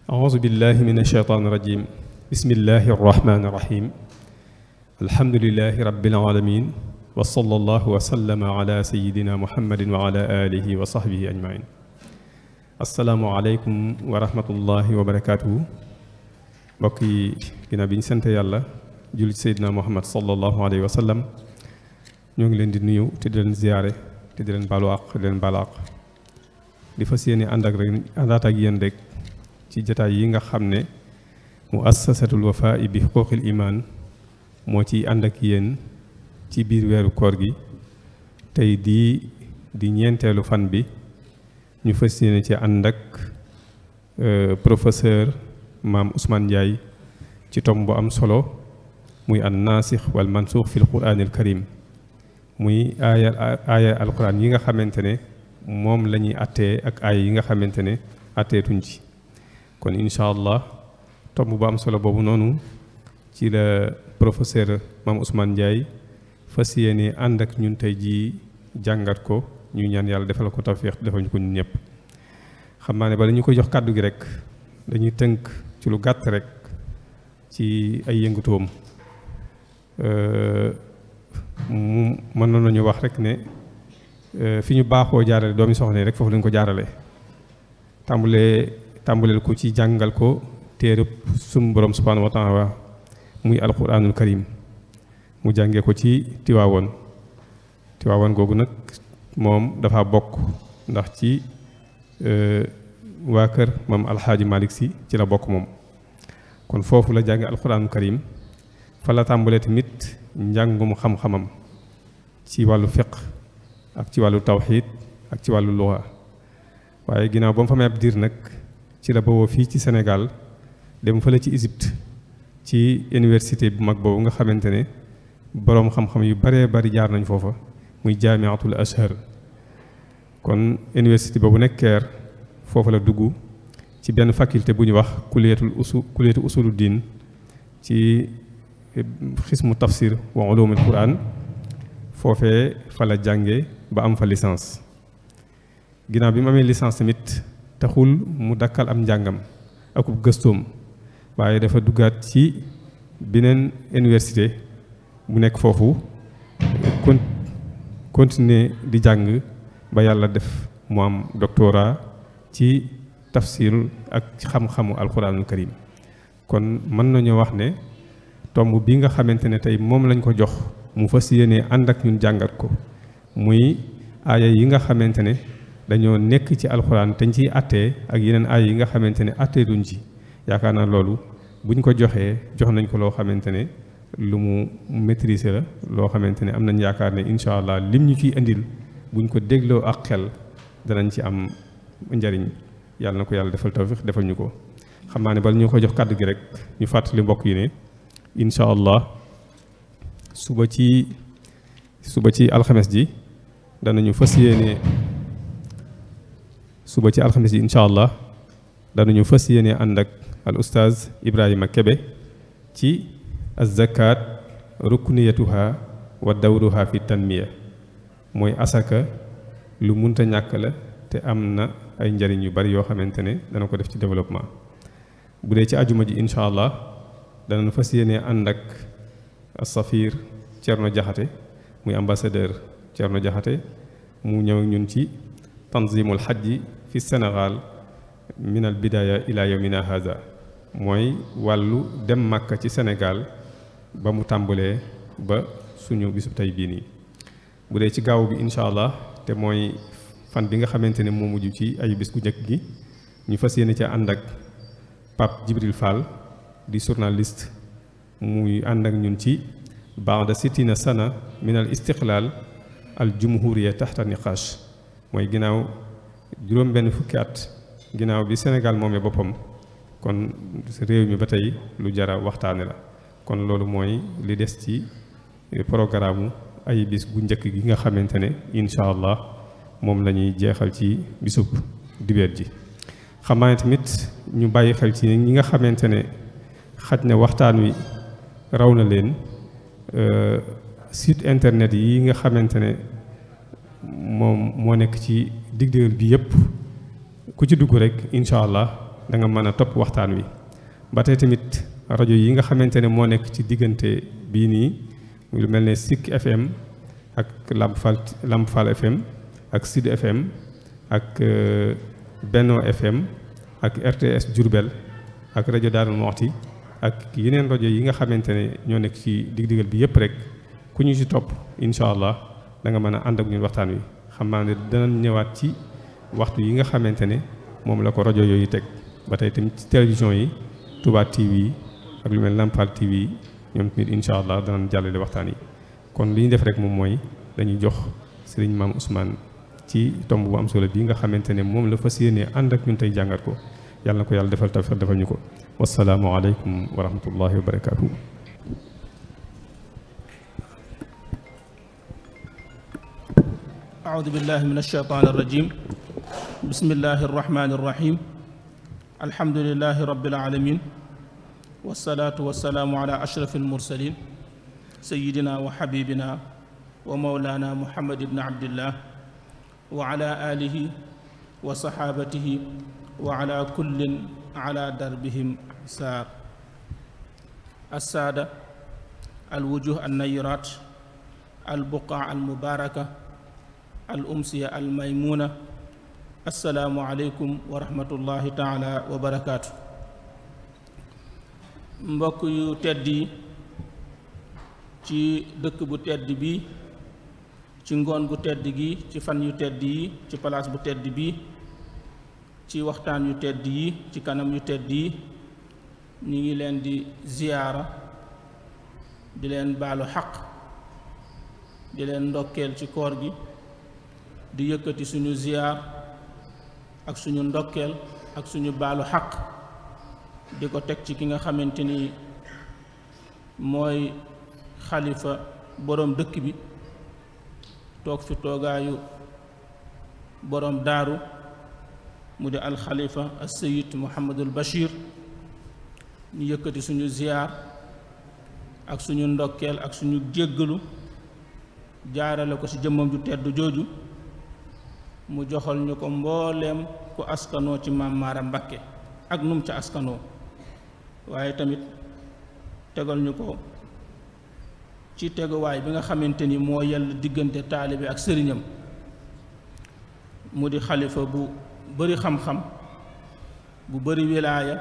أعوذ بالله من الشيطان الرجيم بسم الله الرحمن الرحيم الحمد لله رب العالمين وصلى الله وسلم على سيدنا محمد وعلى آله وصحبه أجمعين السلام عليكم ورحمة الله وبركاته بقي جنابين سنت يالله جل سيدنا محمد صلى الله عليه وسلم ñoo ngi leen di nuyu te di leen ziaré te di leen balu ak di leen balaq di fasiyene àndaat ak yéen rek ci jotaay yi nga xamne muassasatul wafa bi huquqil iman mo ci ànd ak yéen ci biir wéru koor gi tay di ñentelu fan bi ñu fasiyene ci ànd ak professeur Mam Ousmane Ndiaye ci tom bu am solo muy an nasikh wal mansukh fil qur'anil karim muy aya alquran yi nga xamantene mom lañuy atté ak ay yi nga xamantene atté tuñ ci kon inshallah tomb bu am solo bobu nonu ci le professeur Mam Ousmane Ndiaye fasiyene ànd ak ñun tay ji jàngat ko ñu ñaan yàlla defal ko tawfiq defal ñu ko ñun ñep xamane ba lañu ko jox kàddu gi rek dañuy teunk ci lu gàtt rek ci ay yëngutoom mën nañu wax rek ne fi ñu baaxoo jaarale doomi soxna rek foofu lañ ko jaarale tàmbuleel ko ci jàngal ko téereb sunu borom subhanahu wa taala muy alquranul karim mu jàngee ko ci tiwaawoon googu nag moom dafa bokk ndax ci waa kër maam alxaaji Malick si ci la bokk moom kon foofu la jànge alquranul karim fa la tàmbalee tamit njàngum xam-xamam ci wàllu fiq ak ci wàllu tawxiid ak ci wàllu luxa waaye ginnaaw ba mu fa may ab diir nag ci la bawoo fii ci Sénégal dem fële ci Égypte ci université bu mag boobu nga xamante ne boroom xam-xam yu baree bari jaar nañ foofa muy jaamiatul Azhar kon université boobu nekk Caire foofu la dugg ci benn faculté bu ñu wax kuliyatu usulu diin ci xismu tafsir wa ulumul quran foofee fa la jànge ba am fa licence ginnaaw bi mu amee licence tamit taxul mu dakkal am njàngam akub gëstoom waaye dafa duggaat ci beneen université bu nekk foofu continuer di jàng ba yàlla def mu am doctorat ci tafsir ak xam-xamu alquranul karim kon mën nañoo wax ne tomb bi nga xamante ne tey moom lañ ko jox mu fas yéene ànd ak ñun jàngat ko muy aaya yi nga xamante ne dañoo nekk ci alxuraan te ñu ciy attee ak yeneen aaya yi nga xamante ne attee duñ ci yaakaar naa loolu buñ ko joxee jox nañ ko loo xamante ne lu mu maîtriser la loo xamante ne am nañ yaakaar ne incha allah lim ñu ciy indil buñ ko dégloo ak xel danañ ci am njariñ yàlla na ko yàlla defal tawfiq defal ñu ko xam naa ne bala ñu ko jox kàddu gi rek ñu fàttali mbokk yi ne incha allah suba ci alxames ji danañu fas yéene suba ci alxames ji incha allah danañu fas yéene ànd ak al ustaaz Ibrahima Kebe ci az-zakat rukniyatuha wa dawruha fi tanmiya mooy asaka lu munta ñàkk la te am na ay njariñ yu bari yoo xamante ne dana ko def ci développement bu dee ci ajuma ji incha allah danañ fas yéene ànd ak safir Thierno Diakhaté muy ambassadeur Thierno Diakhaté mu ñëw ñun ci tanzimul xajji fi Sénégal min al bidaya ila yawmina haza mooy wàllu dem Makka ci Sénégal ba mu tàmbalee ba suñu bisub tey bii nii bu dee ci gaaw bi incha allah te mooy fan bi nga xamante ne moo mujj ci ayu bis gu njëkk gi ñu fas yéene ca ànd ak Pape Djibril Fall di journaliste muy ànd ak ñun ci baada sittina sana min al istiqlal al jumhuriya taxta niqash mooy ginnaaw juróom benn fukki at ginnaaw bi Sénégal moomee boppam kon réew mi ba tey lu jara waxtaane la kon loolu mooy li des ci programme ay bis gu njëkk gi nga xamante ne incha allah moom la ñuy jeexal ci bisub dibeer ji. xam naa ne tamit ñu bàyyi xel ci ñi nga xamante ne xaj na waxtaan wi raw na leen site internet yi nga xamante ne moom moo nekk ci digdéel bi yëpp ku ci dugg rek incha allah da nga mën a topp waxtaan wi. ba tey tamit rajo yi nga xamante ne moo nekk ci diggante bii nii lu mel ne Sik FM ak Lamp Fall FM ak Sud FM ak Benno FM ak RTS Diourbel ak rajo Darou Mouhty ak yeneen rajo yi nga xamante ne ñoo nekk ci digdigal bi yëpp rek ku ñu ci topp incha allah da nga mën a ànd ak ñun waxtaan wi. xam naa ne danañ ñëwaat ci waxtu yi nga xamante ne moom la ko rajo yooyu teg. ba tey tamit ci télévision yi Touba TV ak lu mel Lamp Fall TV ñoom tamit incha allah danañ jàllale waxtaan yi. kon li ñu def rek moom mooy dañuy jox sëriñ Maam Ousmane ci tomb bu am solo bii nga xamante ne moom la fas yéenee ànd ak ñun tey jàngat ko yàlla na ko yàlla defal tawfiq defal ñu ko. wassalaamu aleykum wa rahmatullahi wa barakaatuhu. أعوذ بالله من الشيطان الرجيم بسم الله الرحمن الرحيم الحمد لله رب العالمين والصلاة والسلام على أشرف المرسلين سيدنا وحبيبنا ومولانا محمد بن عبد الله وعلى آله وصحابته وعلى كل على دربهم سار السادة الوجوه النيرات البقاع المباركة الأمسية الميمونة السلام عليكم ورحمة الله تعالى وبركاته. mbokk yu tedd yi ci dëkk bu tedd bi ci ngoon gu tedd gi ci fan yu tedd yi ci place bu tedd bi ci waxtaan yu tedd yi ci kanam yu tedd yi ñu ngi leen di ziyaara di leen baalu xaq di leen ndokkeel ci koor gi di yëkkati suñu ziyaar ak suñu ndokkeel ak suñu baalu xaq di ko teg ci ki nga xamante ni mooy xalifa boroom dëkk bi toog fi toogaayu boroom daaru mu di alxalifa as-sayyid Muhammadul Bachir ñu yëkkati suñu ziyaar ak suñu ndokkeel ak suñu jéggalu jaarale ko ci jëmmam ju tedd jooju mu joxal ñu ko mbooleem ku askanoo ci Maam Maaram Mbakke ak num ca askanoo waaye tamit tegal ñu ko ci teguwaay bi nga xamante ni moo yell diggante taalibe ak sëriñam mu di xalifa bu bari xam-xam bu bari wilaaya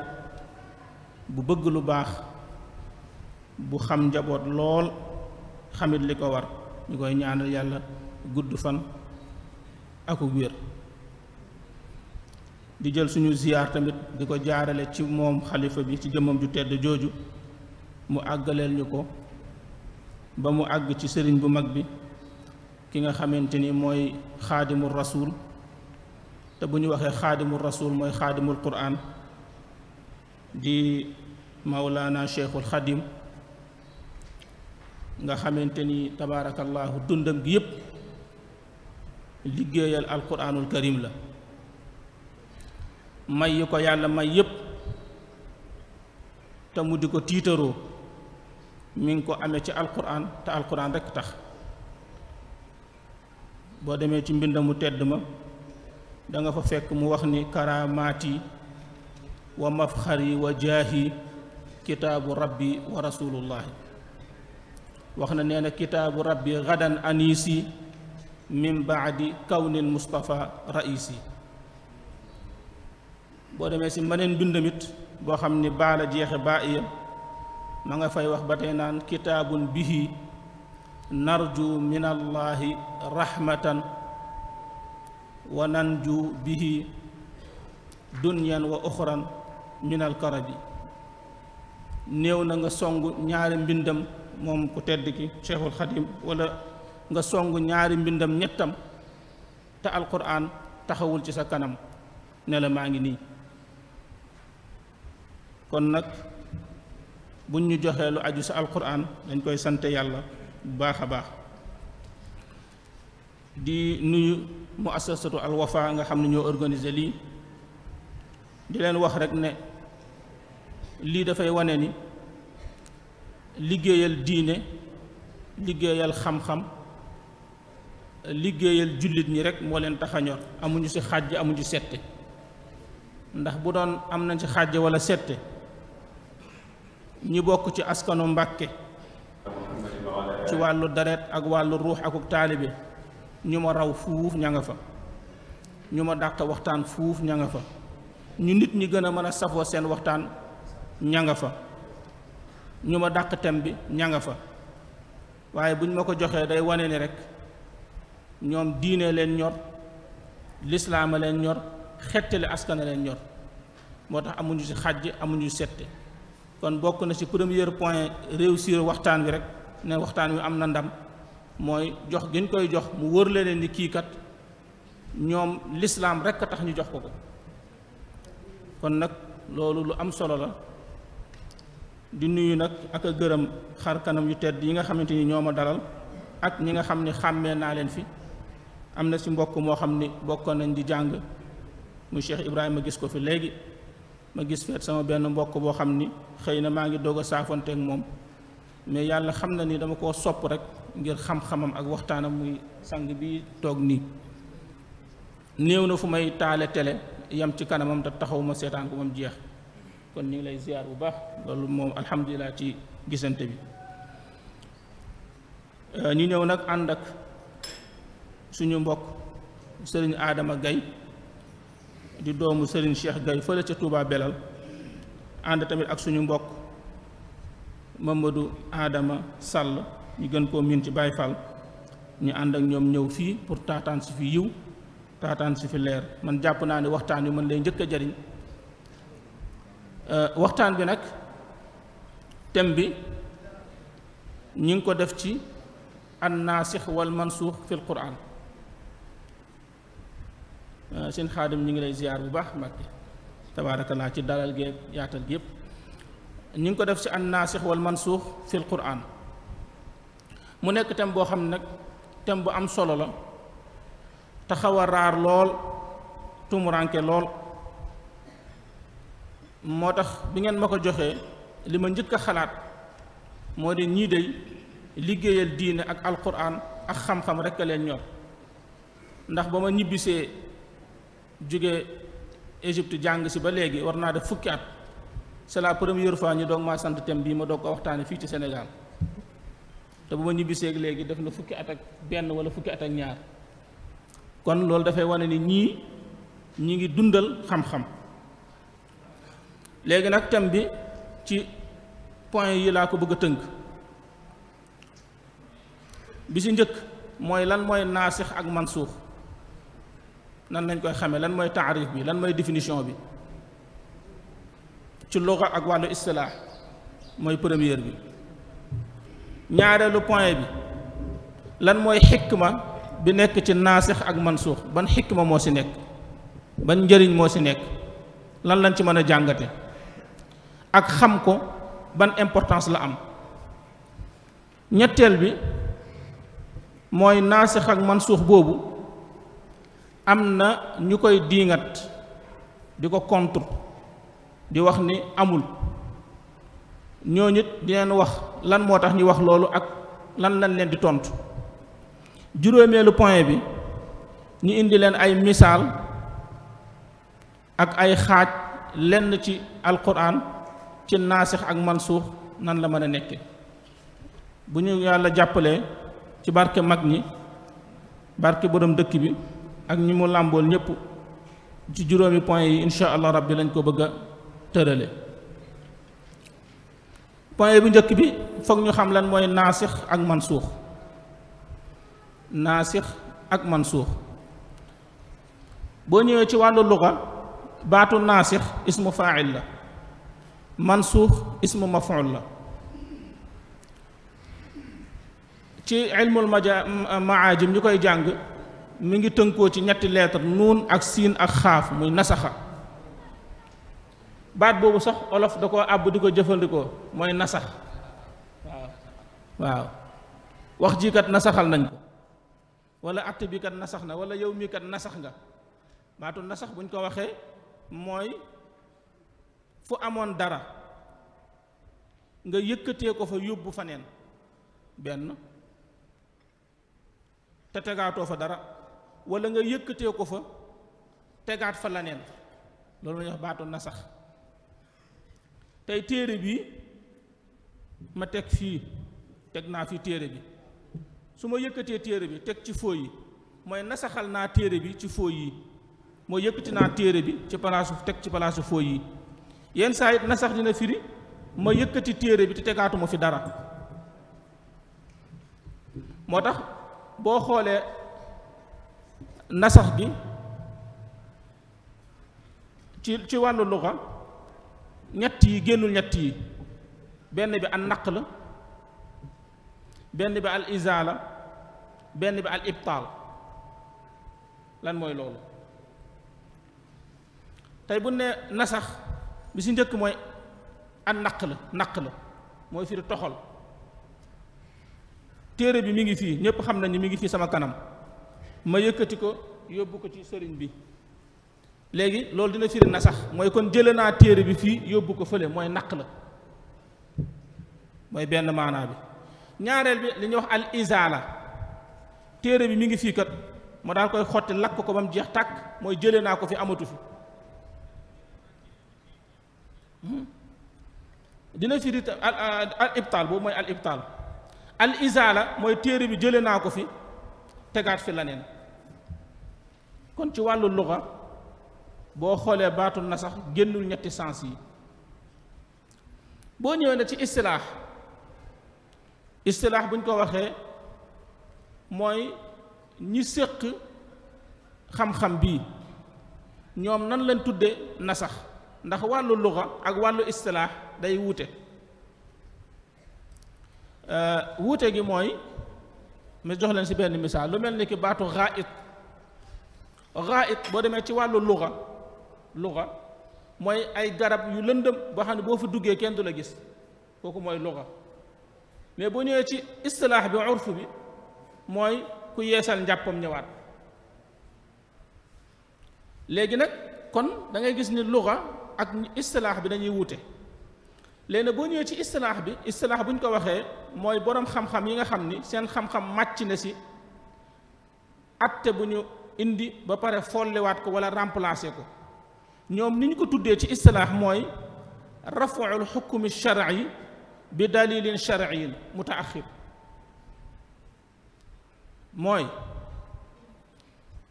bu bëgg lu baax bu xam njaboot lool xamit li ko war ñu koy ñaanal yàlla gudd fan ak wér di jël suñu ziyaar tamit di ko jaarale ci moom xalifa bi ci jëmmam ju tedd jooju mu àggaleel ñu ko ba mu àgg ci sëriñ bu mag bi ki nga xamante ni mooy xaadimul rasul te bu ñu waxee xaadimul rasul mooy xaadimul quraan di mawlaana cheikhul xadim nga xamante ni tabaarakallaahu dundam gi yépp liggéeyal alquraanul karim la may yi ko yàlla may yépp te mu di ko tiitaroo mi ngi ko amee ci alquraan te alquraan rekk tax boo demee ci mbindamu tedd ma da nga fa fekk mu wax ni karaamaati wa mafxari wa jaahi kitaabu rabbi wa rasulullahi wax na nee na kitaabu rabbi gadan anisi min baadi kawnil mustafa raisi boo demee si maneen bindamit boo xam ni baa la jeexe baa iya ma nga fay wax ba tey naan kitaabun bihi narju min allahi rahmatan wa nanju bihi dunyan wa uxran min alkarabi néew na nga song ñaari mbindam moom ku tedd ki cheikhul xadim wala nga song ñaari mbindam ñettam te alquran taxawul ci sa kanam ne la maa ngi nii kon nag buñ ñu joxee lu aju sa alquran dañ koy sante yàlla bu baax a baax di nuyu muassasatu Al Wafa nga xam ne ñoo organiser lii di leen wax rek ne lii dafay wane ni liggéeyal diine liggéeyal xam-xam liggéeyal jullit ñi rek moo leen tax a ñor amuñu ci xàjj amuñu sette ndax bu doon am nañ ci xàjj walla sette ñi bokk ci askanu Mbàkke ci wàllu deret ak wàllu ruux akuk taalibe ñu ma raw fuuf ña nga fa ñu ma dàq waxtaan fuuf ña nga fa ñu nit ñi gën a mën a safoo seen waxtaan ña nga fa ñu ma dàq tem bi ña nga fa waaye buñ ma ko joxee day wane ni rek ñoom diine leen ñor lislaama leen ñor xettali askana leen ñor moo tax amuñu ci xàjj amuñu sette kon bokk na ci premier point réussir waxtaan wi rek ne waxtaan wi am na ndam mooy jox giñ koy jox mu wër leen ni kii kat ñoom lislaam rek a tax ñu jox ko kon nag loolu lu am solo la di nuyu nag ak a gërëm xar kanam yu tedd yi nga xamante ni ñoo ma dalal ak ñi nga xam ni xàmmee naa leen fi am na ci mbokk moo xam ni bokkoon nañ di jàng mu Cheikh Ibrahima gis ko fi léegi ma gis feet sama benn mbokk boo xam ni xëy na maa ngi doog a saafonteeg moom mais yàlla xam na ni dama koo sopp rek ngir xam-xamam ak waxtaanam muy sang bi toog nii néew na fu may taale télé yam ci kanamam te taxaw ma seetaan ko moom jeex kon ñu ngi lay ziar bu baax loolu moom alhamdulilah ci gisante bi ñu ñëw nag ànd ak suñu mbokk sëriñ Adama Gaye di doomu sëriñ Cheikh Gaye fële ca Touba Belal ànd tamit ak suñu mbokk Mamadou Adama Sall ñu gën koo miin ci Baye Fall ñu ànd ak ñoom ñëw fii pour taataan si fi yiw taataan si fi leer man jàpp naa ne waxtaan wi man lay njëkk a jariñ waxtaan bi nag thème bi ñi ngi ko def ci an naasix wal mansuux fil Qur'an seen xaadim ñi ngi lay ziar bu baax Mbàkke tabaarakallaa ci dalal gi yaatal gi yépp ñi ngi ko def ci an naasix wal mansuux fil Qur'an mu nekk thème boo xam ne nag thème bu am solo la te xaw a raar lool tumuranke lool moo tax bi ngeen ma ko joxee li ma njëkk a xalaat moo di ñii dey liggéeyal diine ak alquran ak xam-xam rekk a leen ñor ndax ba ma ñibbisee jóge Égypte jàng si ba léegi war naa def fukki at c'est la première fois ñu doog maa sant thème bii ma doog ko waxtaane fii ci Sénégal te bu ma ñibbisee léegi def na fukki at ak benn wala fukki at ak ñaar kon loolu dafay wane ni ñi ngi dundal xam-xam léegi nag thème bi ci point yi laa ko bëgg a tënk bi ci njëkk mooy lan mooy naasix ak mansuux nan lañ koy xamee lan mooy taarif bi lan mooy définition bi ci luga ak wàllu istilaax mooy première bi ñaareelu point bi lan mooy xikma bi nekk ci naasix ak mansuux ban xikma moo ci nekk ban njëriñ moo ci nekk lan lañ ci mën a jàngate ak xam ko ban importance la am ñetteel bi mooy naasix ak mansuux boobu am na ñu koy diingat di ko contre di wax ni amul ñooñu it di leen wax lan moo tax ñu wax loolu ak lan lañ leen di tontu juróomeelu point bi ñu indi leen ay misaal ak ay xaaj lenn ci alquran ci naasix ak mansuux nan la mën a nekke bu ñu yàlla jàppalee ci barke mag ñi barke borom dëkk bi ak ñi mu làmbool ñépp ci juróomi point yi insha allah rabbi lañ ko bëgg a tërale point bu njëkk bi foog ñu xam lan mooy naasix ak mansuux naasix ak mansuux boo ñëwee ci wàllu luga baatu naasix ismu faa'il la mansuux ismu maf'ul la ci ilmul maajim ñu koy jàng mi ngi tënkoo ci ñetti lettre nuun ak siin ak xaaf muy nasaxa baat boobu sax olof da koo àbb di ko jëfandikoo mooy nasax waaw wax jiikat nasaxal nañ ko wala atte bi kat nasax na wala yow mii kat nasax nga. baatu nasax buñ ko waxee mooy fu amoon dara nga yëkkatee ko fa yóbbu fa neen benn te tegaatoo fa dara, wala nga yëkkatee ko fa tegaat fa la neen, loolu la ñuy wax baatu nasax. tey téere bi ma teg fii, teg naa fi téere bi, su ma yëkkatee téere bi teg ci fooy yi mooy nasaxal naa téere bi ci fooy yi, mooy yëkkati naa téere bi ci palaasu teg ci palaasu fooy yi. yenn saa it nasax dina firi ma yëkkati téere bi te tegaatuma fi dara. moo tax boo xoolee nasax gi ci wàllu luxa ñett yi génnul ñett yi, benn bi al naql, benn bi al izaala, benn bi al ibtaal. lan mooy loolu? tey bu ne nasax bi si njëkk mooy al naql mooy firi toxal. téere bi mi ngi fii, ñépp xam nañ ni mi ngi fii sama kanam, ma yëkkati ko yóbbu ko ci sëriñ bi, léegi loolu dina firi nasax, mooy kon jële naa téere bi fii yóbbu ko fële, mooy naql, mooy benn maanaa bi. ñaareel bi li ñuy wax al izaala, téere bi mi ngi fii kat ma daal koy xotti lakk ko ba mu jeex tàkk, mooy jële naa ko fi, amatu fi. dina firi al ibtaal, boobu mooy al ibtaal. al izaala mooy téere bi jële naa ko fi tegaat fi leneen. kon ci wàllu luga boo xoolee baatu nasax génnul ñetti sens yi. boo ñëwee na ci istilaax buñ ko waxee mooy ñi séq xam-xam bii ñoom nan lañ tudde nasax, ndax wàllu luga ak wàllu istilaax day wuute. wuute gi mooy ma jox leen ci benn misaal, lu mel ni ki baatu ghaa'it boo demee ci wàllu luga mooy ay garab yu lëndëm boo xam ne boo fi duggee kenn du la gis, kooku mooy luga. mais boo ñëwee ci istilaax bi, urf bi, mooy ku yeesal njàppam ñëwaat. léegi nag kon da ngay gis ni luga ak istilaax bi dañuy wuute. léegi boo ñëwee ci istilaax bi, istilaax bu ñu ko waxee mooy boroom xam-xam yi nga xam ni seen xam-xam màcc na ci atte bu ñu indi ba pare folliwaat ko wala remplacer ko. ñoom ni ñu ko tuddee ci istilaax mooy rafuul xukmi shar'i bi dalilin shar'iyyin mutaaxir. mooy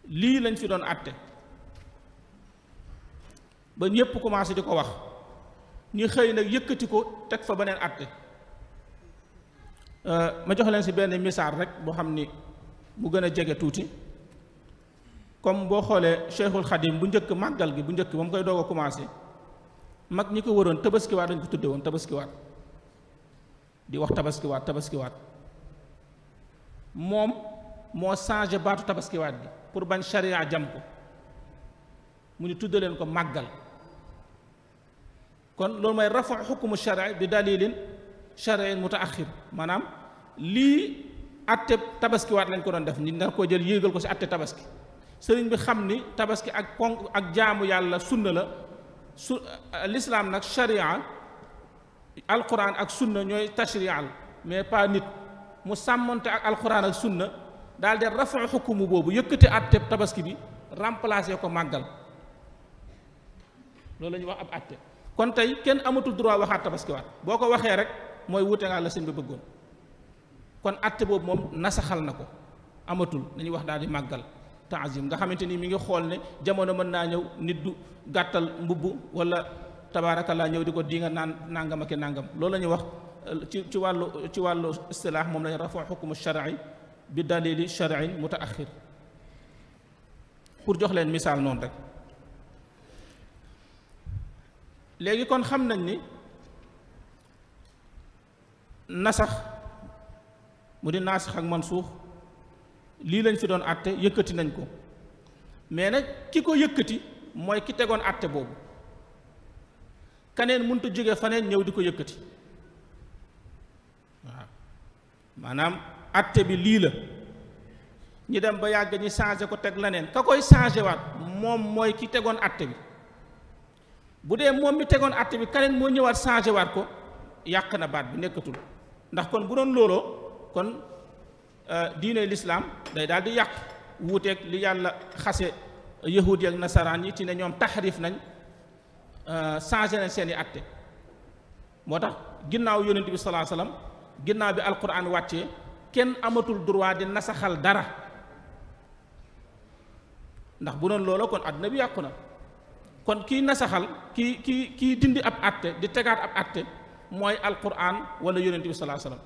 lii lañ fi doon atte ba ñépp commencé di ko wax, ñu xëy nag yëkkati ko teg fa beneen atte. ma jox leen ci benn misaal rek boo xam ni mu gën a jege tuuti. comme boo xoolee Cheikhul Khadim bu njëkk màggal gi bu njëkk ba mu koy doog a commencé, mag ñi ko waroon tabaskiwaat dañ ko tudde woon tabaskiwaat, di wax tabaskiwaat. moom moo changé baatu tabaskiwaat bi pour bañ sharia jam ko, mu ni tudde leen ko màggal. kon loolu mooy rafa xukmu shari bi dalilin shariin mutaaxir, maanaam lii atte tabaskiwaat lañ ko doon def, ni nga koo jël yéegal ko ci atte tabaski. sëriñ bi xam ni tabaski ak ponk ak jaamu yàlla sunna la, lislaam nag sharia alquran ak sunna ñooy tashrial, mais pas nit. mu sàmmonte ak alquran ak sunna daal de rafa xukumu boobu, yëkkati atte tabaski bi remplacer ko màggal. loolu la ñuy wax ab atte. kon tey kenn amatul droit waxaat tabaskiwaat, boo ko waxee rek mooy wuute nga la sëñ bi bëggoon. kon atte boobu moom nasaxal na ko, amatul, dañuy wax daal di màggal taazim, nga xamante ni mi ngi xool ne jamono mën naa ñëw nit du gàttal mbubb wala tabaarakallaa ñëw di ko di nga naan nangam ak nangam. loolu la ñuy wax ci wàllu istilaax moom lañu rafa xukmu shar'i bi dalili shar'in mutaaxir, pour jox leen misaal noonu rek. léegi kon xam nañ ni nasax mu di naasix ak mansuux lii lañ fi doon àtte, yëkkati nañ ko, mais nag ki ko yëkkati mooy ki tegoon àtte boobu. kaneen mënut a jóge faneen ñëw di ko yëkkati. waaw maanaam àtte bi lii la, ñi dem ba yàgg ñi changé ko teg leneen ka koy changé waat moom mooy ki tegoon atte bi. bu dee moom mi tegoon atte bi keneen moo ñëwaat changé waat ko yàq na baat bi nekkatul ndax kon bu doon looloo kon diine lislaam day daal di yàq wuuteeg li yàlla xase yahud yi ak nasaraan yi ci ne ñoom taxrif nañ changé nañ seeni atte moo tax ginnaaw yonent bi salaa salaam ginnaaw bi alquran wàccee kenn amatul droit di nasaxal dara ndax bu doon looloo kon àdduna bi yàqu na kon kii nasaxal kii dindi ab atte di tegaat ab atte mooy alquran wala yonent bi salaa salaam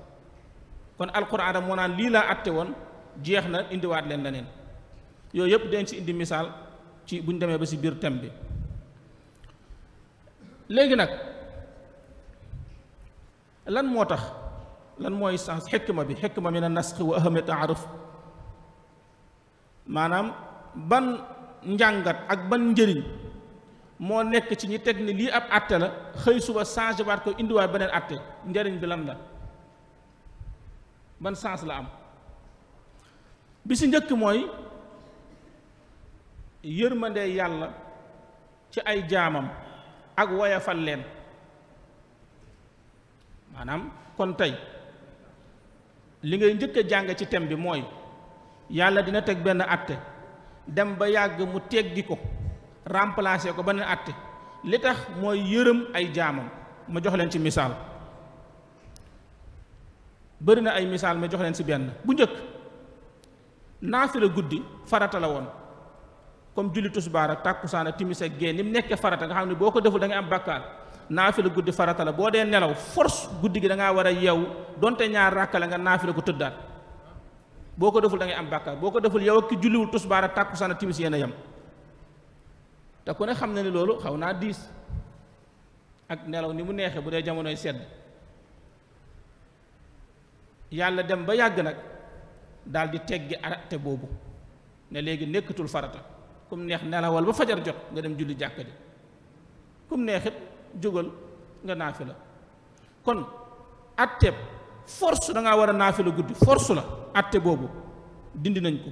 kon alquran da moo naan lii laa atte woon jeex na indiwaat leen leneen yooyu yëpp dañ ci indi misaal ci buñ demee ba ci biir thème bi léegi nag lan moo tax lan mooy sens xikma bi xikma min an-nasx wa ahami taaruf maanaam ban njàngat ak ban njëriñ moo nekk ci ñi teg ni lii ab atte la xëy suba changé waat ko indiwaat beneen atte njëriñ bi lan la ban sens la am bi ci njëkk mooy yërmande yàlla ci ay jaamam ak woyafal leen maanaam kon tey li ngay njëkk a jàng ci thème bi mooy yàlla dina teg benn atte dem ba yàgg mu teggi ko remplacer ko beneen atte li tax mooy yërëm ay jaamam ma jox leen ci misaal bëri na ay misaal ma jox leen ci benn bu njëkk naafila guddi farata la woon comme julli tusbaar ak tàkkusaan ak timis ak gée ni mu nekkee farata nga xam ne boo ko deful da ngay am bàkkaar naafila guddi farata la boo dee nelaw force guddi gi da ngaa war a yeewu donte ñaar ràkka la nga naafila ko tëddaat boo ko deful da ngay am bàkkaar boo ko deful yow ak ki julliwul tusbaar ak tàkkusaan ak timis yéen a yem te ku ne xam na ni loolu xaw naa diis ak nelaw ni mu neexee bu dee jamonoy sedd yàlla dem ba yàgg nag daal di teggi arate boobu ne léegi nekkatul farata kum neex nelawal ba fajar jot nga dem julli jàkka ji kum neexit jógal nga naafila kon atte force da ngaa war a naafila guddi force la atte boobu dindi nañ ko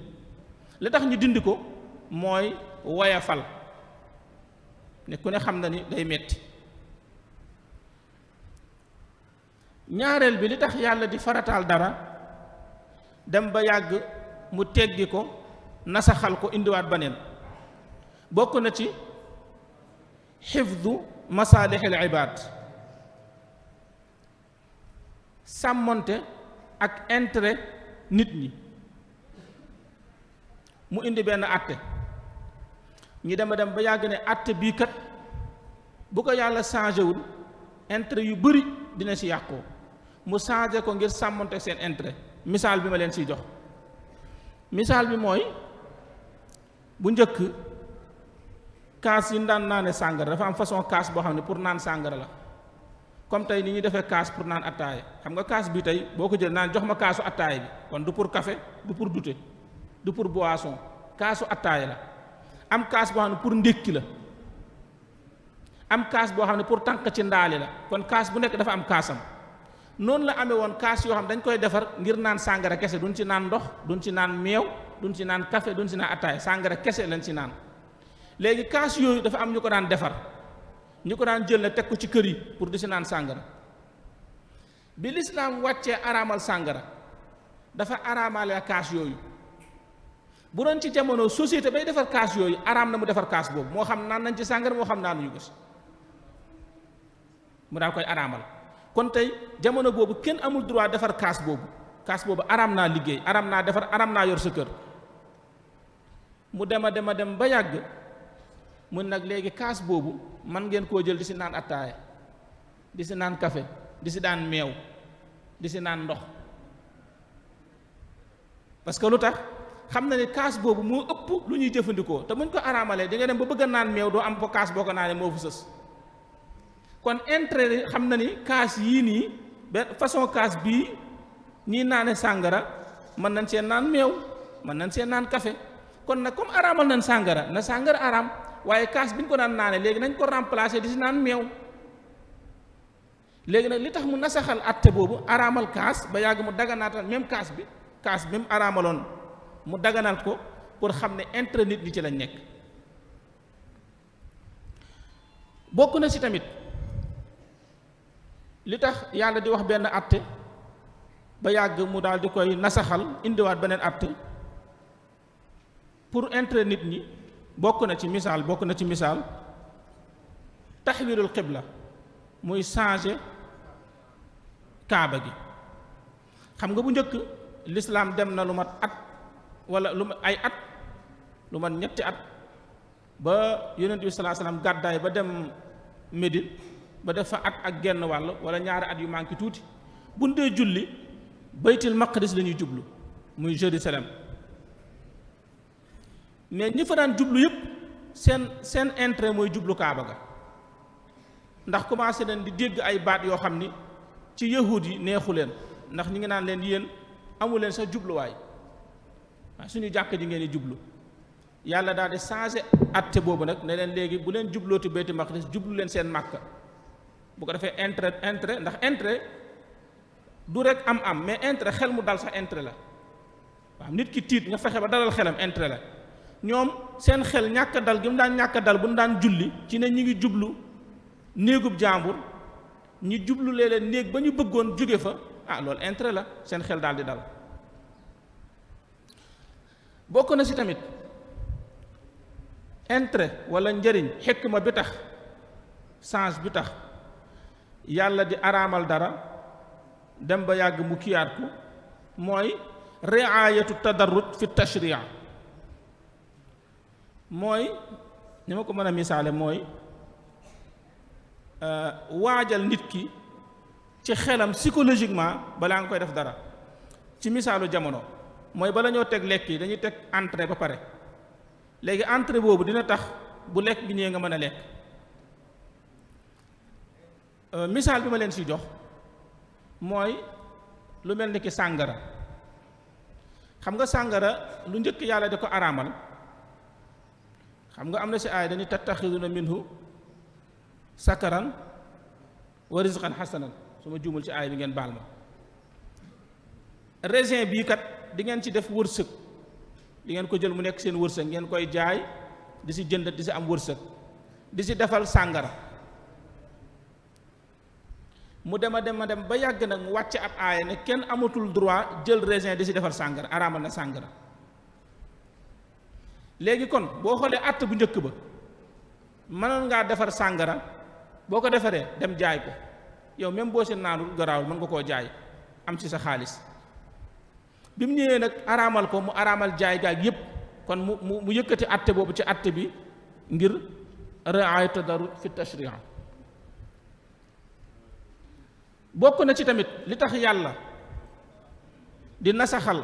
li tax ñu dindi ko mooy woyafal ne ku ne xam na ni day metti ñaareel bi li tax yàlla di farataal dara dem ba yàgg mu teggi ko nasaxal ko indiwaat baneen bokk na ci xifdu masaalixil ibaad sàmmonte ak intérêt nit ñi mu indi benn àtte ñi dem ba yàgg ne àtte bii kat bu ko yàlla changé wul intérêt yu bari dina ci yàqoo mu changé ko ngir sàmmonte seen intérêt misaal bi ma leen ciy jox misaal bi mooy bu njëkk kaas yi daan naane sàngara dafa am façon kaas boo xam ne pour naan sàngara la comme tey ni ñuy defee kaas pour naan attaaya xam nga kaas bi tey boo ko jël naan jox ma kaasu attaaya bi kon du pour café du pour goûter du pour boisson kaasu attaaya la am kaas boo xam ne pour ndékki la am kaas boo xam ne pour tànk ci ndaali la kon kaas bu nekk dafa am kaasam noonu la amee woon kaas yoo xam dañ koy defar ngir naan sàngara kese duñ ci naan ndox duñ ci naan meew duñ ci naan café duñ ci naan attaaya sàngara kese lañ ci naan léegi kaas yooyu dafa am ñu ko daan defar ñu ko daan jël na teg ko ci kër yi pour di si naan sàngara bi lislaam wàccee araamal sàngara dafa araamale kaas yooyu bu doon ci jamono société bay defar kaas yooyu araam na mu defar kaas boobu moo xam naan nañ ci sàngara moo xam naanuñu ko si mu daal koy araamal kon tey jamono boobu kenn amul droit defar kaas boobu araam naa liggéey araam naa defar araam naa yor sa kër mu dem ba yàgg mun nag léegi kaas boobu man ngeen koo jël di si naan attaaya di si naan café di si naan meew di si naan ndox parce que lu tax xam na ni kaas boobu moo ëpp lu ñuy jëfandikoo te muñ ko araamalee di nga dem ba bëgg a naan meew doo am ko kaas boo ko naanee moo fu sës kon intérêt xam na ni kaas yii nii benn façon kaas bii ñii naane sàngara mën nañ see naan meew mën nañ see naan café kon nag comme araamal nañ sàngara na sàngara araam waaye kaas bi ñu ko daan naane léegi nañ ko remplacer di si naan meew léegi nag li tax mu nasaxal atte boobu araamal kaas ba yàgg mu daganaatal même kaas bi mu araamaloon mu daganal ko pour xam ne intérêt nit ñi ci lañ nekk. bokk na ci tamit li tax yàlla di wax benn àtte ba yàgg mu daal di koy nasaxal indiwaat beneen àtte pour intérêt nit ñi. bokk na ci misaal taxwirul xibla muy changer kaaba gi. xam nga bu njëkk lislaam dem na lu mat at wala lu mat ñetti at ba yonent bi sallallahu alayhi wasallam gàddaay ba dem Médine ba def fa at ak genn wàll wala ñaari at yu manqué tuuti bu dee julli baytul maqdis la ñuy jublu muy Jérusalem. mais ñi fa daan jublu yëpp seen intérêt mooy jublu kaaba ga ndax commencé nañ di dégg ay baat yoo xam ni ci yahud yi neexu leen ndax ñi ngi naan leen yéen amu leen sax jubluwaay waaye suñu jàkk ji ngeen di jublu. yàlla daal di changé atte boobu nag ne leen léegi bu leen jublooti Baytul Maqdis jublu leen seen Màkka bu ko defee intérêt ndax intérêt du rek am mais intérêt xel mu dal sax intérêt la waaw nit ki tiit nga fexe ba dalal xelam intérêt la. ñoom seen xel ñàkk a dal gi mu daan ñàkk a dal bu mu daan julli ci ne ñi ngi jublu néegub jàmbur ñi jublu leen néeg ba ñu bëggoon jóge fa loolu intérêt la seen xel daal di dal. bokk na ci tamit intérêt wala njëriñ xikma bi tax sens bi tax yàlla di araamal dara dem ba yàgg mu kiyaat ko mooy riayatu tadarrut fi tashri'a. mooy ni ma ko mën a misaale mooy waajal nit ki ci xelam psychologiquement balaa nga koy def dara. ci misaalu jamono mooy bala ñoo teg lekk yi dañuy teg entrée ba pare léegi entrée boobu dina tax bu lekk bi ñëwee nga mën a lekk. misaal bi ma leen si jox mooy lu mel ni ki sàngara. xam nga sàngara lu njëkk yàlla di ko araamal xam nga am na si aay dañuy tattaxiduna minhu sakaran wa rizqan xasanan su ma juumul ci aay bi ngeen baal ma. raisin bii kat di ngeen ci def wërsëg di ngeen ko jël mu nekk seen wërsëg ngeen koy jaay di si jënd di si am wërsëg di si defal sàngara. mu dem ba yàgg nag mu wàcc ab aaya ne kenn amatul droit jël raisin di si defar sàngara araamal na sàngara. léegi kon boo xoolee àtt bu njëkk ba mënoon ngaa defar sàngara boo ko defaree dem jaay ko yow même boo si naanul garaawul mën nga koo jaay am ci sa xaalis. bi mu ñëwee nag araamal ko mu araamal jaay gaag yépp kon mu yëkkati àtte boobu ci àtte bi ngir ri'ayat tadarrut fi tashri'. bokk na ci tamit li tax yàlla di nasaxal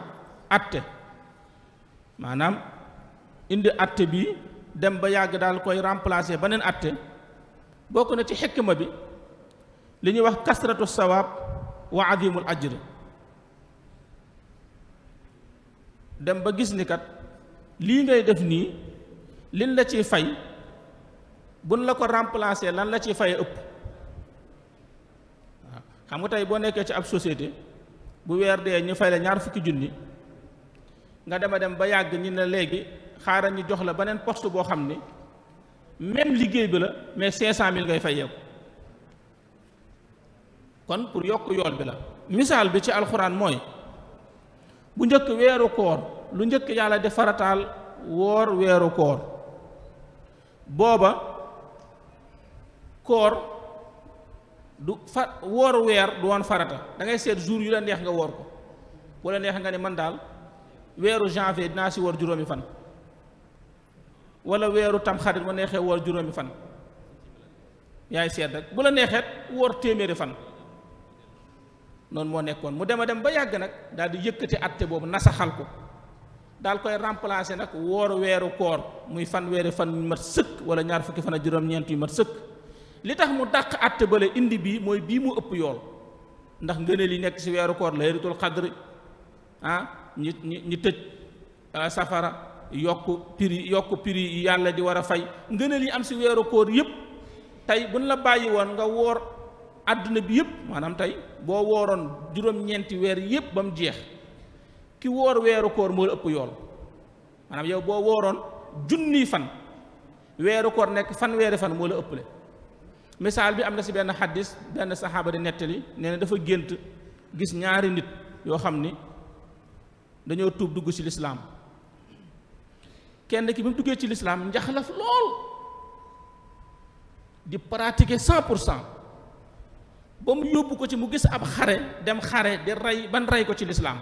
àtte maanaam indi àtte bi dem ba yàgg daal koy remplacer beneen àtte bokk na ci xikma bi li ñuy wax kasratu sawaab wa azimul ajr. dem ba gis ni kat lii ngay def nii liñ la ciy fay buñ la ko remplacer lan la ciy faye ëpp. waaw xam nga tey boo nekkee ci ab société bu weer dee ñu fay la 20 000 nga dem ba yàgg ñu ne léegi xaaral ñu jox la beneen poste boo xam ni même liggéey bi la mais 500 000 ngay fayee ko kon pour yokk yool bi la. misaal bi ci alxuraan mooy bu njëkk weeru koor lu njëkk yàlla di farataal woor weeru koor booba koor du fa woor weer du woon farata da ngay seet jour yu la neex nga woor ko bu la neex nga ne man daal weeru janvier dinaa si woor juróomi fan wala weeru tamxarit ma neexee woor juróomi fan yaay seet rek bu la neexeet woor téeméeri fan. noonu moo nekkoon mu dem ba yàgg nag daal di yëkkati àtte boobu nasaxal ko daal koy remplacer nag woor weeru koor muy fanweeri fan yu mat sëkk wala 20 fan ak juróom-ñeent yu mat sëkk. li tax mu dàq àtte bale indi bii mooy bii mu ëpp yool ndax ngëneel yi nekk ci weeru koor laylatul xadri ñi tëj safara yokk prix yi yàlla di war a fay ngëneel yi am ci weeru koor yépp tey buñ la bàyyi woon nga woor àdduna bi yëpp maanaam tey boo wooroon juróom-ñeenti weer yëpp ba mu jeex ki woor weeru koor moo ëpp yool maanaam yow boo wooroon junniy fan weeru koor nekk fanweeri fan moo la ëppale. misaal bi am na si benn xaddis benn saxaaba di nettali nee na dafa gént gis ñaari nit yoo xam ni dañoo tuub dugg ci lislaam kenn ki bi mu duggee ci lislaam njaxlaf lool di pratiquer 100% ba mu yóbbu ko ci mu gis ab xare dem xare di rey ban rey ko ci lislaam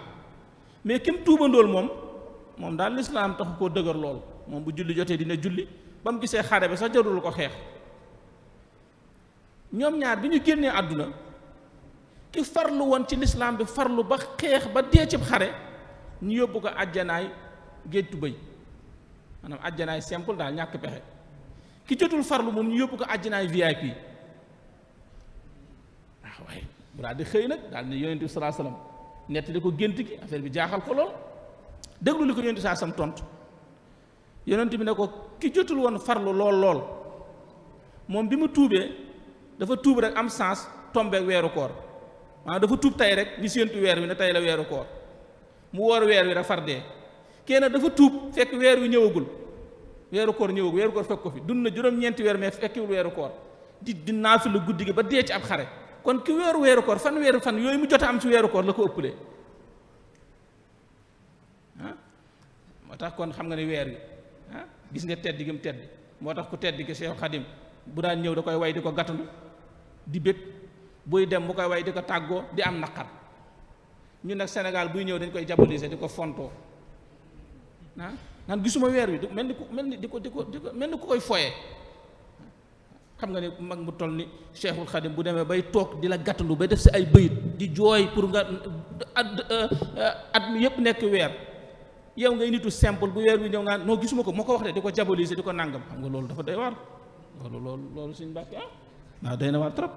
mais kim tuubandool moom daal lislaam taxu koo dëgër lool moom bu julli jotee dina julli ba mu gisee xare bi sax jarul ko xeex. ñoom ñaar bi ñu génnee àdduna ki farlu woon ci lislaam bi farlu ba xeex ba dee cib xare ñu yóbbu ko àjjanaay géej tubéy maanaam àjjanaay simple daal ñàkk pexe ki jotul farlu moom ñu yóbbu ko àjjanaay VIP. waaye bu daal di xëy nag daal di yonent bi salaa salaam nettali ko gént gi affaire bi jaaxal ko lool déglu li ko yonent saa sam tontu yonent bi ne ko ki jotul woon farlu lool moom bi mu tuubee dafa tuub rek am sens tombeek weeru koor maanaam dafa tuub tey rek ñu séentu weer wi ne tey la weeru koor mu woor weer wi rek far dee kenn dafa tuub fekk weer wi ñëwagul weeru koor ñëwagul weeru koor fekk ko fi dund na juróom-ñeenti weer mais fekkiwul weeru koor di naafilu guddi gi ba dee ci ab xare kon ki weeru koor fan yooyu mu jot a am ci weeru koor la ko ëppalee moo tax kon xam nga ne weer wi gis nga tedd gi mu tedd moo tax ku tedd gi Seex Xadim bu daan ñëw da koy way di ko gàttandu di bég buy dem bu koy way di ko tàggoo di am naqar ñun nag Sénégal buy ñëw dañ koy diaboliser di ko fontoo naan gisuma weer wi mel ni di ko mel ni ku koy foyee. xam nga ne mag mu toll ni Cheikhul Khadim bu demee bay toog di la gàttandu bay def si ay bëyit di jooy pour nga at mi yëpp nekk weer yow ngay nitu simple bu weer wi ñëw nga noo gisuma ko moo ko wax de di ko diaboliser di ko nàngam xam nga loolu dafa doy waar loolu suñu Mbàkke waaw doy na waar trop.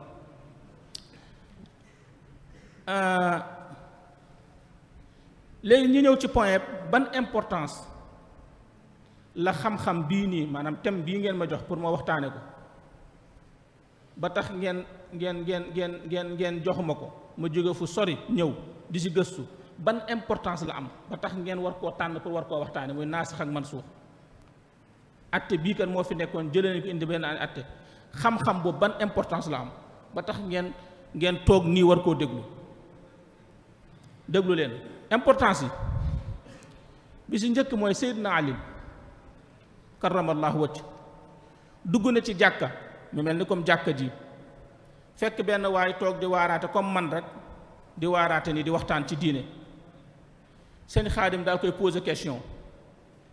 léegi ñu ñëw ci point ban importance la xam-xam bii nii maanaam thème bii ngeen ma jox pour ma waxtaane ko ba tax ngeen joxuma ko ma jóge fu sori ñëw di si gëstu ban importance la am ba tax ngeen war koo tànn pour war koo waxtaane muy naasix ak mansuux atte bii kan moo fi nekkoon jëlee nañ ko indi benn atte xam-xam boobu ban importance la am ba tax ngeen toog nii war koo déglu leen importance yi bi si njëkk mooy Seydina Ali karamallahu wajh dugg na ci jàkka mu mel ni comme jàkka ji fekk benn waay toog di waaraate comme man rek di waaraate ni di waxtaan ci diine sëñ Xaadim daal koy poser question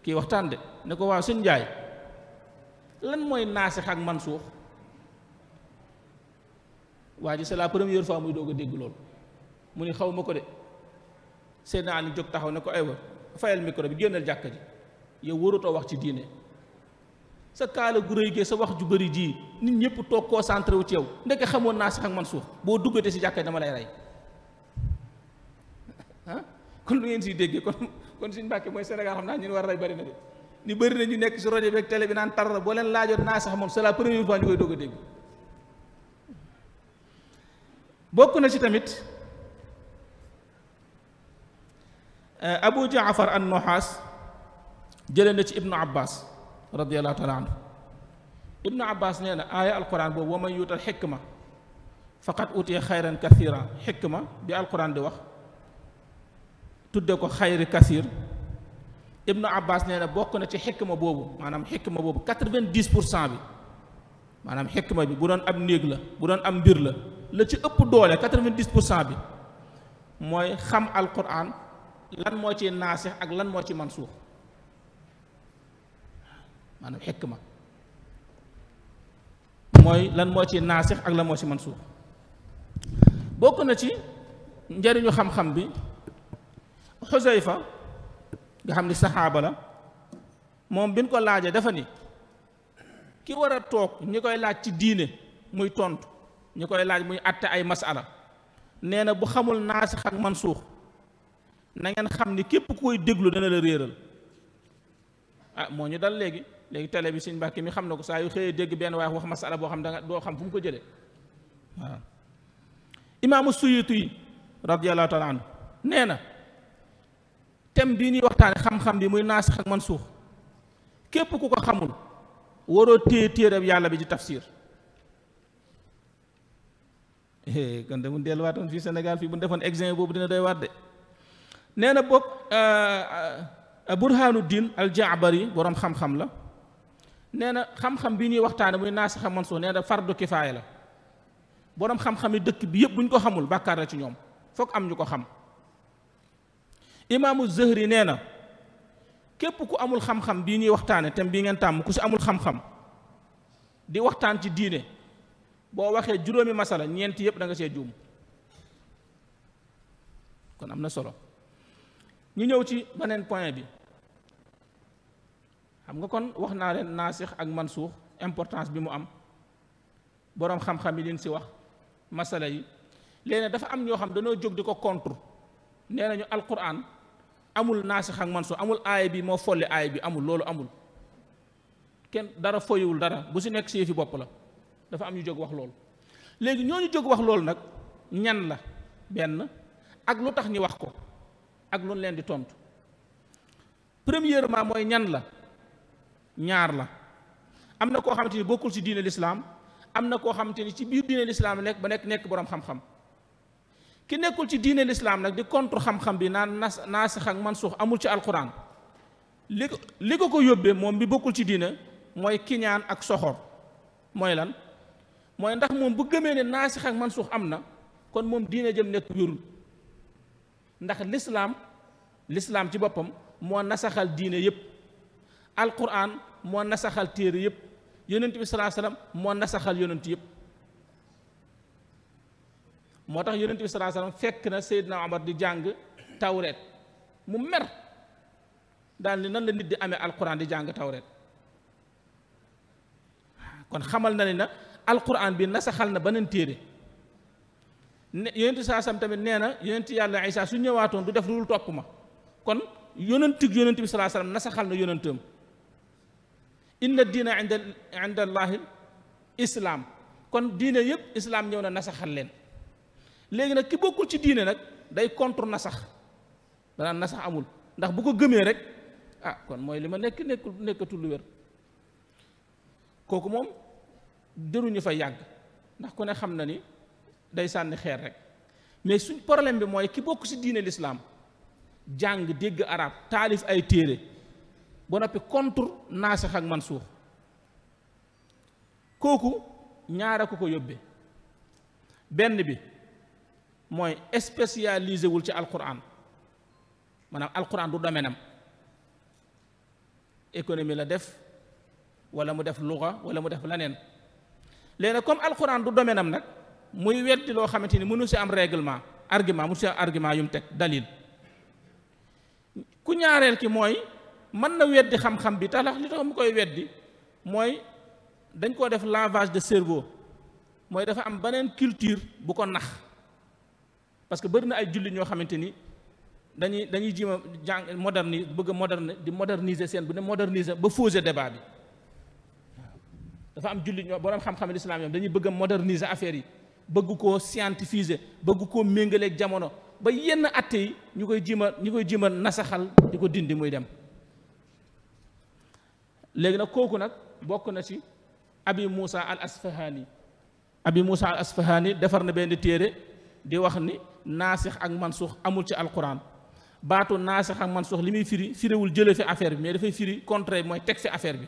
kii waxtaan de ne ko waaw sëñ Njaay lan mooy naasix ak mansuux waa ji c'est la première fois muy doog a dégg loolu mu ni xaw ma ko de Seydina Ali jóg taxaw ne ko aywa fayal micro bi génnal jàkka ji yow warutoo wax ci diine sa kaala gu rëy gee sa wax ju bëri ji nit ñëpp toog concentré wu ci yow ndeke xamoon naasix ak mansuux boo duggatee si jàkka ji dama lay rey kon lu ngeen siy déggee kon suñu Mbàkke mooy Sénégal xam naa ñu war a rey bëri na de ni bëri na ñu nekk si rajo bi ak télé bi naan tar boo leen laajoon naasix moom c'est la première fois ñu koy doog a dégg. bokk na ci tamit Abu Jaafar an-Nuhaas jëlee na ci Ibnu Abbas radiyallahu taala anhu Ibnu Abbas nee na aaya alquran boobu wa man yuutal xikma faqad utiya xayran kathira xikma bi alquran di wax tudde ko xayri kathir Ibnu Abbas nee na bokk na ci xikma boobu maanaam xikma boobu 90% bi maanaam xikma bi bu doon am néeg la bu doon am mbir la ci ëpp doole 90% bi mooy xam alquran lan moo ci naasix ak lan moo ci mansuux maanaam xikma mooy lan moo ci naasix ak lan moo ci mansuux bokk na ci njëriñu xam-xam bi Xusayfa nga xam ni saxaaba la moom bi ñu ko laajee dafa ni ki war a toog ñi koy laaj ci diine muy tontu ñi koy laaj muy àtte ay masala nee na bu xamul naasix ak mansuux na ngeen xam ni képp ku koy déglu dana la réeral moo ñu dal léegi télé bi Sëñ Mbàkke mi xam na ko saa yu xëyee dégg benn waaye wax masala boo xam danga doo xam fu mu ko jëlee waaw imaamu Suyuti radiyallahu taala anhu nee na thème bii ñuy waxtaane xam-xam bi muy naasix ak mansuux képp ku ko xamul waroo téye téereb yàlla bi di tafsir. kon de mu delluwaatoon fii Sénégal fii bu defoon examen boobu dina doy waat de. nee na boog Burhanuddin al-Jaabari boroom xam-xam la. nee na xam-xam bi ñuy waxtaane muy naasix ak mansuux nee na fardu kifaaya la. boroom xam-xam yi dëkk bi yëpp bu ñu ko xamul bàkkaar la ci ñoom foog am ñu ko xam. imaamu Zuhri nee na képp ku amul xam-xam bii ñuy waxtaane tem bii ngeen tàmm ku si amul xam-xam di waxtaan ci diine boo waxee juróomi masala ñeenti yëpp da nga see juum. kon am na solo ñu ñëw ci beneen point bi. xam nga kon wax naa leen naasix ak mansuux importance bi mu am boroom xam-xam yi leen si wax masala yi léegi dafa am ñoo xam dañoo jóg di ko contre nee nañu alquran amul naasix ak mansuux amul aaya bi moo folli aaya bi amul loolu amul kenn dara foyuwul dara bu si nekk si fi bopp la dafa am ñu jóg wax loolu. léegi ñooñu jóg wax loolu nag ñan la benn ak lu tax ñi wax ko ak lu leen di tontu. premièrement mooy ñan la ñaar la am na koo xamante ni bokkul ci diine lislaam am na koo xamante ni ci biir diine lislaam nekk ba nekk boroom xam-xam. ki nekkul ci diine lislaam nag di contre xam-xam bi naan naasix ak mansuux amul ci alquran li ko yóbbee moom bi bokkul ci diine mooy kiñaan ak soxor. mooy lan mooy ndax moom bu gëmee ne naasix ak mansuux am na kon moom diine jëm nekk wérul ndax lislaam ci boppam moo nasaxal diine yépp alquran moo nasaxal téere yépp yonent bi sallallahu alayhi wasallam moo nasaxal yonent yépp. moo tax yonent bi sallallahu alayhi wasallam fekk na Seydina Omar di jàng tawreet mu mer daal ni nan la nit di amee alquran di jàng tawreet. kon xamal na ne na alquran bi nasaxal na beneen téere ne yonent bi sallallahu alayhi wasallam tamit nee na yonent yàlla Isaa su ñëwaatoon du def lu dul topp ma kon yonent bi sallallahu alayhi wasallam nasaxal na yonentam. inna diina inda allahi islaam kon diine yépp islaam ñëw na nasaxal leen. léegi nag ki bokkul ci diine nag day contre nasax danaan nasax amul ndax bu ko gëmee rek kon mooy li ma nekkatul lu wér. kooku moom jëruñu fa yàgg ndax ku ne xam na ni day sànni xeer rek mais suñ problème bi mooy ki bokk ci diine lislaam jàng dégg arab taalif ay téere ba noppi contre naasix ak mansuux kooku ñaara ko yóbbee. benn bi mooy spécialisé wul ci alquran maanaam alquran du domaine am économie la def wala mu def luga wala mu def leneen. léegi nag comme alquran du domaine am nag muy weddi loo xamante ni mënu si am argument mu si am argument yu mu teg dalil. ku ñaareel ki mooy mën na weddi xam-xam bi tax li tax mu koy weddi mooy dañ koo def lavage de cerveau mooy dafa am beneen culture bu ko nax. parce que bëri na ay jullit ñoo xamante ni dañuy jéem a jàng moderniser seen bu ne moderniser ba fausser débat bi. dafa am jullit ñoo borom xam-xam lislaam ñoom dañuy bëgg a moderniser affaire yi bëgg koo scientifiser bëgg koo méngaleeg jamono ba yenn atte yi ñu koy jéem a nasaxal di ko dindi muy dem. léegi nag kooku nag bokk na ci Abi Moussa al Asfahani defar na benn téere di wax ni naasix ak mansuux amul ci alquran baatu naasix ak mansuux li muy firiwul jële fi affaire bi mais dafay firi contraire mooy teg fi affaire bi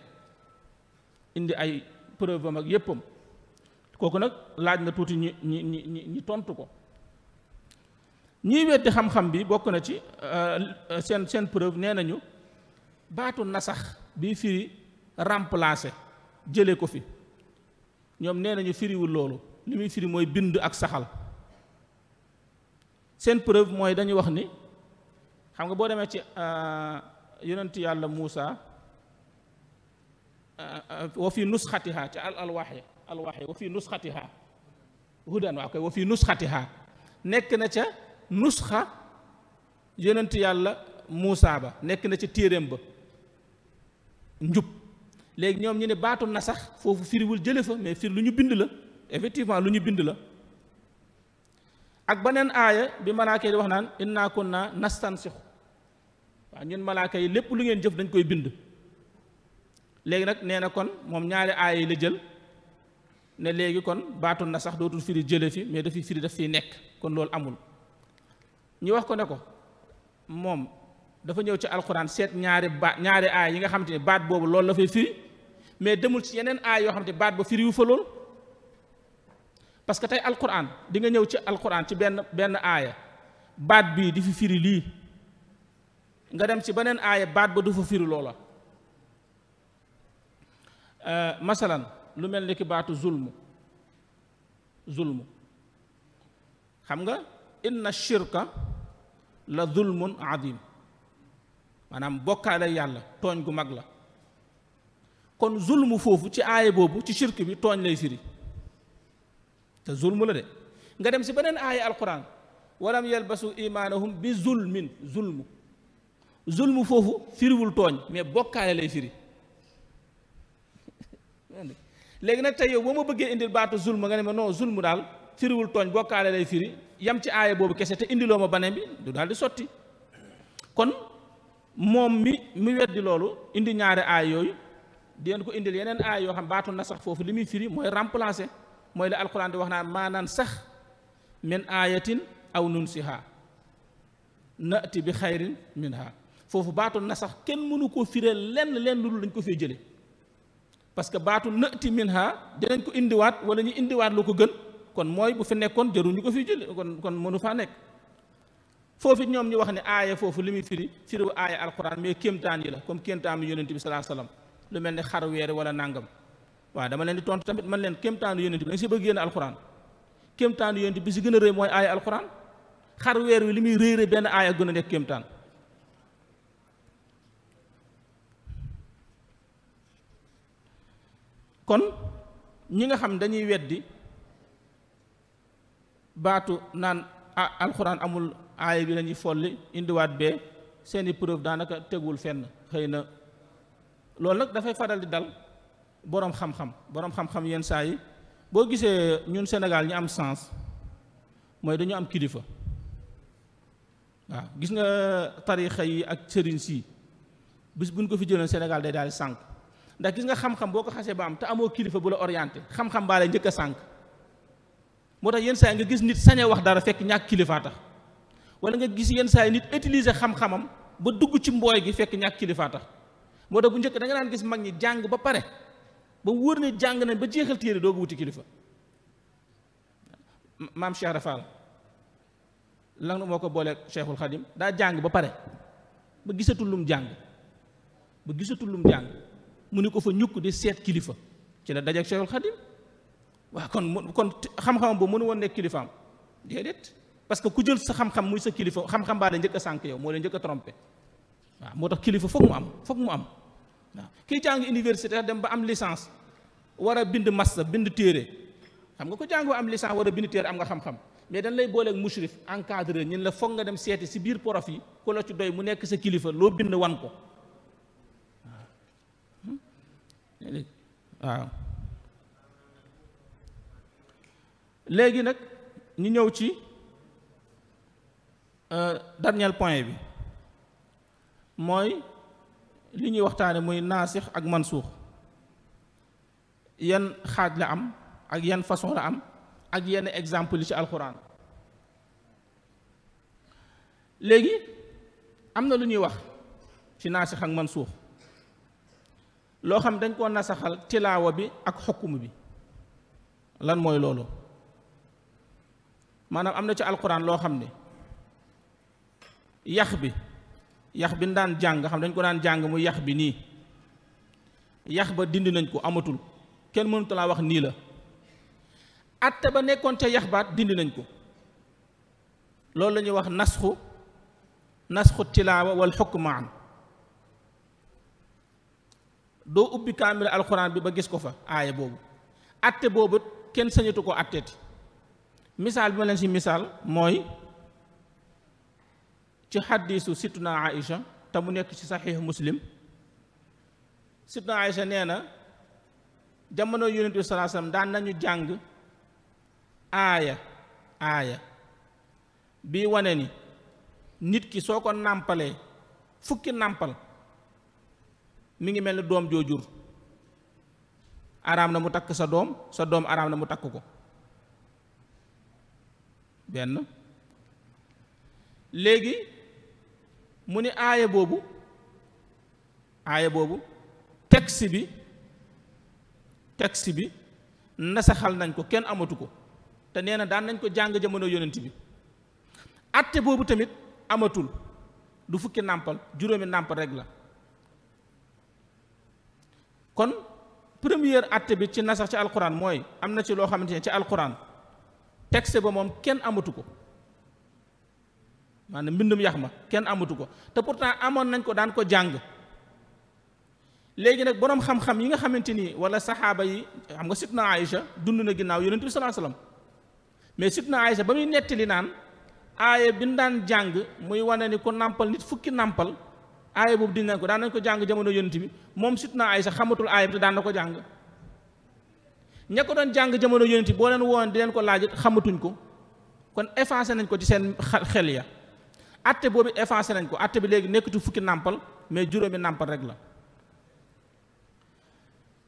indi ay preuve am ak yéppam. kooku nag laaj na tuuti ñi tontu ko. ñiy weddi xam-xam bi bokk na ci seen preuve nee nañu baatu nasax bi firi remplacer jële ko fi ñoom nee nañu firiwul loolu li muy firi mooy bind ak saxal. seen preuve mooy dañuy wax ni xam nga boo demee ci yonent yàlla Muusa wa fi nusxatiha ci alwaxyi wa fi nusxatiha hudan waa koy wa fi nusxatiha nekk na ca nusxa yonent yàlla Muusa ba nekk na ca téeréem ba njub. léegi ñoom ñu ne baatu na sax foofu firiwul jële fa mais firi lu ñu bind la effectivement lu ñu bind la. ak beneen aaya bi malaaka yi di wax naan inna kunna nastansixu waaw ñun malaaka yi lépp lu ngeen jëf dañ koy bind. léegi nag nee na kon moom ñaari aaya yi la jël ne léegi kon baatu na sax dootul firi jële fi mais dafiy firi daf fiy nekk kon loolu amul. ñu wax ko ne ko moom dafa ñëw ci alxuraan seet ñaari aaya yi nga xamante ne baat boobu loolu la fay firi mais demul ci yeneen aaya yoo xamante ne baat ba firiwu fa loolu. parce que tey alxuraan di nga ñëw ci alxuraan ci benn aaya baat bii di fi firi lii nga dem ci beneen aaya baat ba du fa firi loola. masalan lu mel ni ki baatu zulmu xam nga inna shirka la zulmun adim maanaam bokkaale yàlla tooñ gu mag la kon zulmu foofu ci aaya boobu ci shirk bi tooñ lay firi te zulmu la de nga dem si beneen aaya alquran walam yalbasu imaanahum bi zulmu foofu firiwul tooñ mais bokkaale lay firi léegi nag tey yow boo ma bëggee indil baatu zulm nga ne ma non zulm daal firiwul tooñ bokkaale lay firi yam ci aaya boobu kese te indiloo ma baneen bi du daal di sotti kon moom mi weddi loolu indi ñaari aaya yooyu di leen ko indil yeneen aaya yoo xam baatu na sax foofu li muy firi mooy remplacer mooy la alquran di wax naan maanaan sax min aayatin aw nunsiha nati bi xayrin minha foofu baatu na sax kenn mënu koo firee lenn lu dul dañ ko fee jële parce que baatu nati minha dinañ ko indiwaat wala ñu indiwaat lu ko gën kon mooy bu fi nekkoon jaruñu ko fi jële kon mënu faa nekk foofu ñoom ñu wax ne aaya foofu li muy firiwu aaya alquran mais kéemtaan yi la comme kéemtaan yi yonent bi sallallahu alayhi wasallam lu mel ni xar weer wala nangam waaw dama leen di tontu tamit man leen kéemtaanu yonent bi da nga si bëgg génn alquran kéemtaanu yonent bi si gën a rëy mooy aaya alquran xar weer wi li muy réere benn aaya gën a nekk kéemtaan kon ñi nga xam dañuy weddi baatu naan alxuraan amul aaya bi lañuy folli indiwaat bee seeni preuve daanaka tegul fenn xëy na loolu nag dafay faral di dal boroom xam-xam yenn saa yi boo gisee ñun Sénégal ñu am sens mooy dañu am kilifa waaw gis nga tarixa yi ak sëriñ si bis buñ ko fi jëloon Sénégal day daal di sànq ndax gis nga xam-xam boo ko xasee ba am te amoo kilifa bu la orienté xam-xam baa lay njëkk a sànq moo tax yenn saa yi nga gis nit sañee wax dara fekk ñàkk kilifaa tax wala nga gis yenn saa yi nit utiliser xam-xamam ba dugg ci mbooy gi fekk ñàkk kilifaa tax moo tax bu njëkk da nga daan gis mag ñi jàng ba pare ba wóor ne jàng nañ ba jeexal téere doogu wuti kilifa maam Cheikh Rafal lan moo ko booleeg Cheikhul Khadim daa jàng ba pare ba gisatul lum jàng mu ni ko fa ñukk di seet kilifa ci la dajeeg Cheikhul Khadim waaw kon xam-xamam boobu mënu woon nekk kilifaam déedéet parce que ku jël sa xam-xam muy sa kilifa xam-xam baa la njëkk a sànk yow moo la njëkk a trompé waaw moo tax kilifa foog mu am waaw kii jàng université dem ba am licence war a bind master bind téere xam nga ko jàng ba am licence war a bind téere am nga xam-xam mais dañ lay booleeg mushrif encadré ñun la foog nga dem seeti si biir prof yi ku la ci doy mu nekk sa kilifa loo bind wan ko waaw léegi nag ñu ñëw ci dernier point bi mooy li ñuy waxtaane muy naasix ak mansuux yan xaaj la am ak yan façon la am ak yenn exemple yi ci alxuraan léegi am na lu ñuy wax ci naasix ak mansuux loo xam dañ koo nasaxal tilaawa bi ak xukkum bi lan mooy loolu maanaam am na ci alxuraan loo xam ne yax bi ñu daan jàng xam dañ ko daan jàng mu yax bi nii yax ba dindi nañ ko amatul kenn mënut laa wax nii la atte ba nekkoon ca yax baat dindi nañ ko loolu la ñuy wax nasxu tilaawa wal xukmaan doo ubbi kaamil alxuraan bi ba gis ko fa aaya boobu atte boobu kenn sañatu ko atteeti misaal bi ma leen si misaal mooy ci xaddiisu sittuna Aïcha te mu nekk ci saxiix muslim sittuna Aïcha nee na jamono yonent bi sallallahu alayhi wasallam daan nañu jàng aaya bii wane ni nit ki soo ko nàmpalee fukki nàmpal mi ngi mel ni doom joojur araam na mu takk sa doom araam na mu takk ko benn. léegi mu ni aaya boobu texte bi nasaxal nañ ko kenn amatu ko te nee na daan nañ ko jàng jamono yonent bi. atte boobu tamit amatul, du fukki nàmpal, juróomi nàmpal rek la. kon première atte bi ci nasax ci alquran mooy am na ci loo xamante ne ci alquran texte ba moom kenn amatu ko, maanaam mbindum yax ma kenn amatu ko, te pourtant amoon nañ ko daan ko jàng. léegi nag boroom xam-xam yi nga xamante ni wala saxaaba yi, xam nga Sidna Aïcha dund na ginnaaw yonent bi sallallahu alayhi wasallam, mais Sidna Aïcha ba muy nettali naan aaya bi ñu daan jàng muy wane ni ko nàmpal nit fukki nàmpal, aaya boobu diñ nañ ko daan nañ ko jàng jamono yonent bi, moom Sidna Aïcha xamatul aaya bi te daan na ko jàng. ña ko doon jàng jamono yonent bi boo leen woon di leen ko laaj xamatuñ ko, kon effacé nañ ko ci seen xel ya. atte boobu effacé nañ ko, atte bi léegi nekkatu fukki nàmpal mais juróomi nàmpal rek la.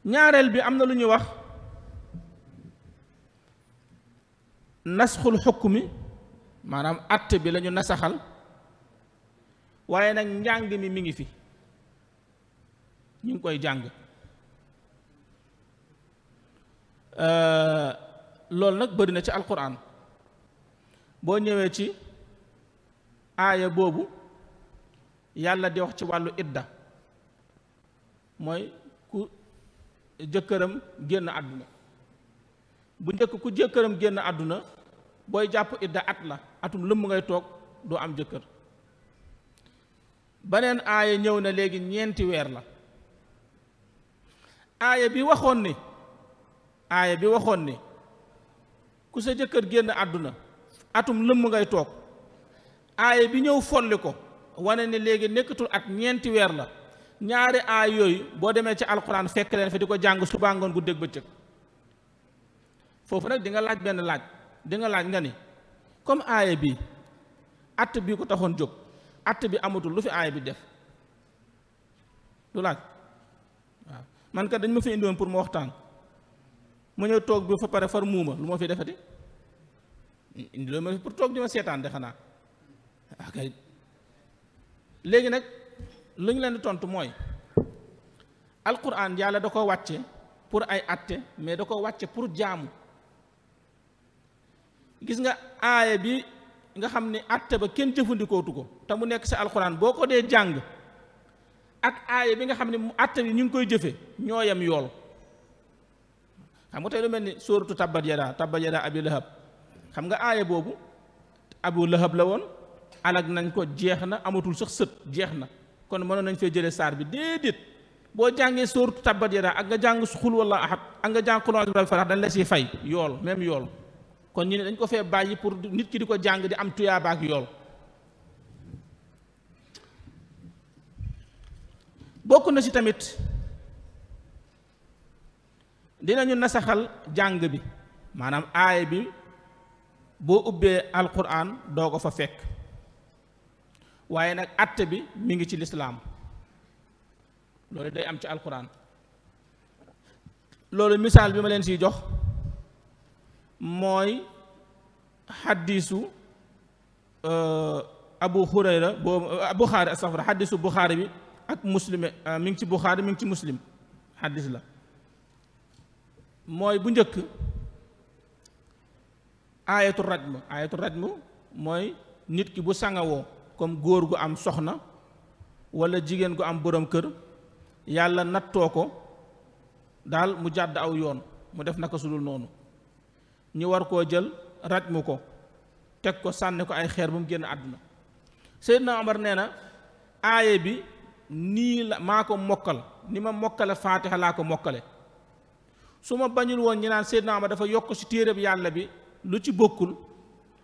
ñaareel bi am na lu ñuy wax nasxul xukmi, maanaam atte bi la ñu nasaxal, waaye nag njàng mi ngi fi, ñu ngi koy jàng. loolu nag bëri na ci alquran. boo ñëwee ci aaya boobu yàlla di wax ci wàllu idda, mooy ku jëkkëram génn àdduna. bu njëkk ku jëkkëram génn àdduna booy jàpp idda at la, atum lëmm ngay toog doo am jëkkër. beneen aaya ñëw na léegi 4 weer la. aaya bi waxoon ni ku sa jëkkër génn àdduna atum lëmm ngay toog, aaya bi ñëw folli ko wane ne léegi nekkatul at 4 weer la. ñaari aay yooyu boo demee ci alquran fekk leen fi di ko jàng suba ngoon guddeeg bëccëg. foofu nag di nga laaj benn laaj, di nga laaj nga ni comme aaya bi att bii ko taxoon jóg, att bi amatul, lu fi aaya bi def? lu laaj waaw man kat dañ ma fi indiwoon pour mu waxtaan, mu ñëw toog bi fa pare far muuma, lu ma fi defati? indi loo ma fi pour toog di ma seetaan de xanaa. ok léegi nag lu ñu leen di tontu mooy alquran yàlla da ko wàcce pour ay atte, mais da ko wàcce pour jaamu. gis nga aaya bi nga xam ni atte ba kenn jëfandikootu ko te mu nekk sa alquran, boo ko dee jàng ak aaya bi nga xam ne mu atte bi ñu ngi koy jëfe ñoo yem yool. xam nga tey lu mel ni sóoratu tabbat yadaa abi lahab, xam nga aaya boobu abu lahab la woon, alag nañ ko, jeex na, amatul sax sët, jeex na. kon mënoon nañ fee jëlee saar bi, déedéet. boo jàngee sóoratu tabbat yadaa ak nga jàng xul wallaahu ahad ak nga jàng qul a'uuzu bi rabbil falaq dañ la siy fay yool, même yool. kon ñu ne dañ ko fee bàyyi pour nit ki di ko jàng di am tuyaaba ak yool. bokk na ci tamit dinañu nasaxal jàng bi, maanaam aaya bi boo ubbee alquran doo ko fa fekk, waaye nag atte bi mi ngi ci lislaam. loolu day am ci alquran. loolu misaal bi ma leen siy jox mooy xaddiisu abu hurayra boobu buxaari astafurlah, xaddiisu buxaari bi ak muslim, mi ngi ci buxaari mi ngi ci muslim, xaddiis la. mooy bu njëkk aayatu rajm mooy nit ki bu sangawoo, comme góor gu am soxna walla jigéen gu am borom kër, yàlla nattoo ko daal mu jàdd aw yoon, mu def naka sudul noonu, ñu war koo jël rajmu ko, teg ko, sànni ko ay xeer bu mu génn àdduna. Seydina Omar nee na aaye bi nii la maa ko mokkal, ni ma mokkale faatiha laa ko mokkale. su ma bañul woon ñi naan Seydina Omar dafa yokk ci téere bi yàlla bi lu ci bokkul,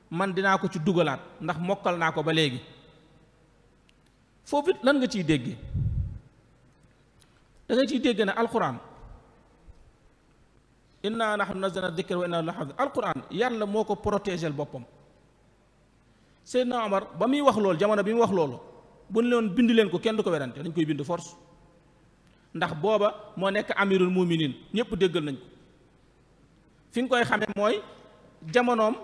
man dinaa ko ci dugalaat ndax mokkal naa ko ba léegi. foofu it lan nga ciy déggee? da nga ciy dégg ne alquran inna nahnu nazzalna dikra wa inna lahu lahafizun, alquran yàlla moo ko protégel boppam. Seydina Omar ba muy wax loolu, jamono bi mu wax loolu, bu ñu leen bind leen ko kenn du ko werante, dañ koy bind force. ndax booba moo nekk amirul muminin ñëpp déggal nañ ko. fi nga koy xamee mooy jamonoom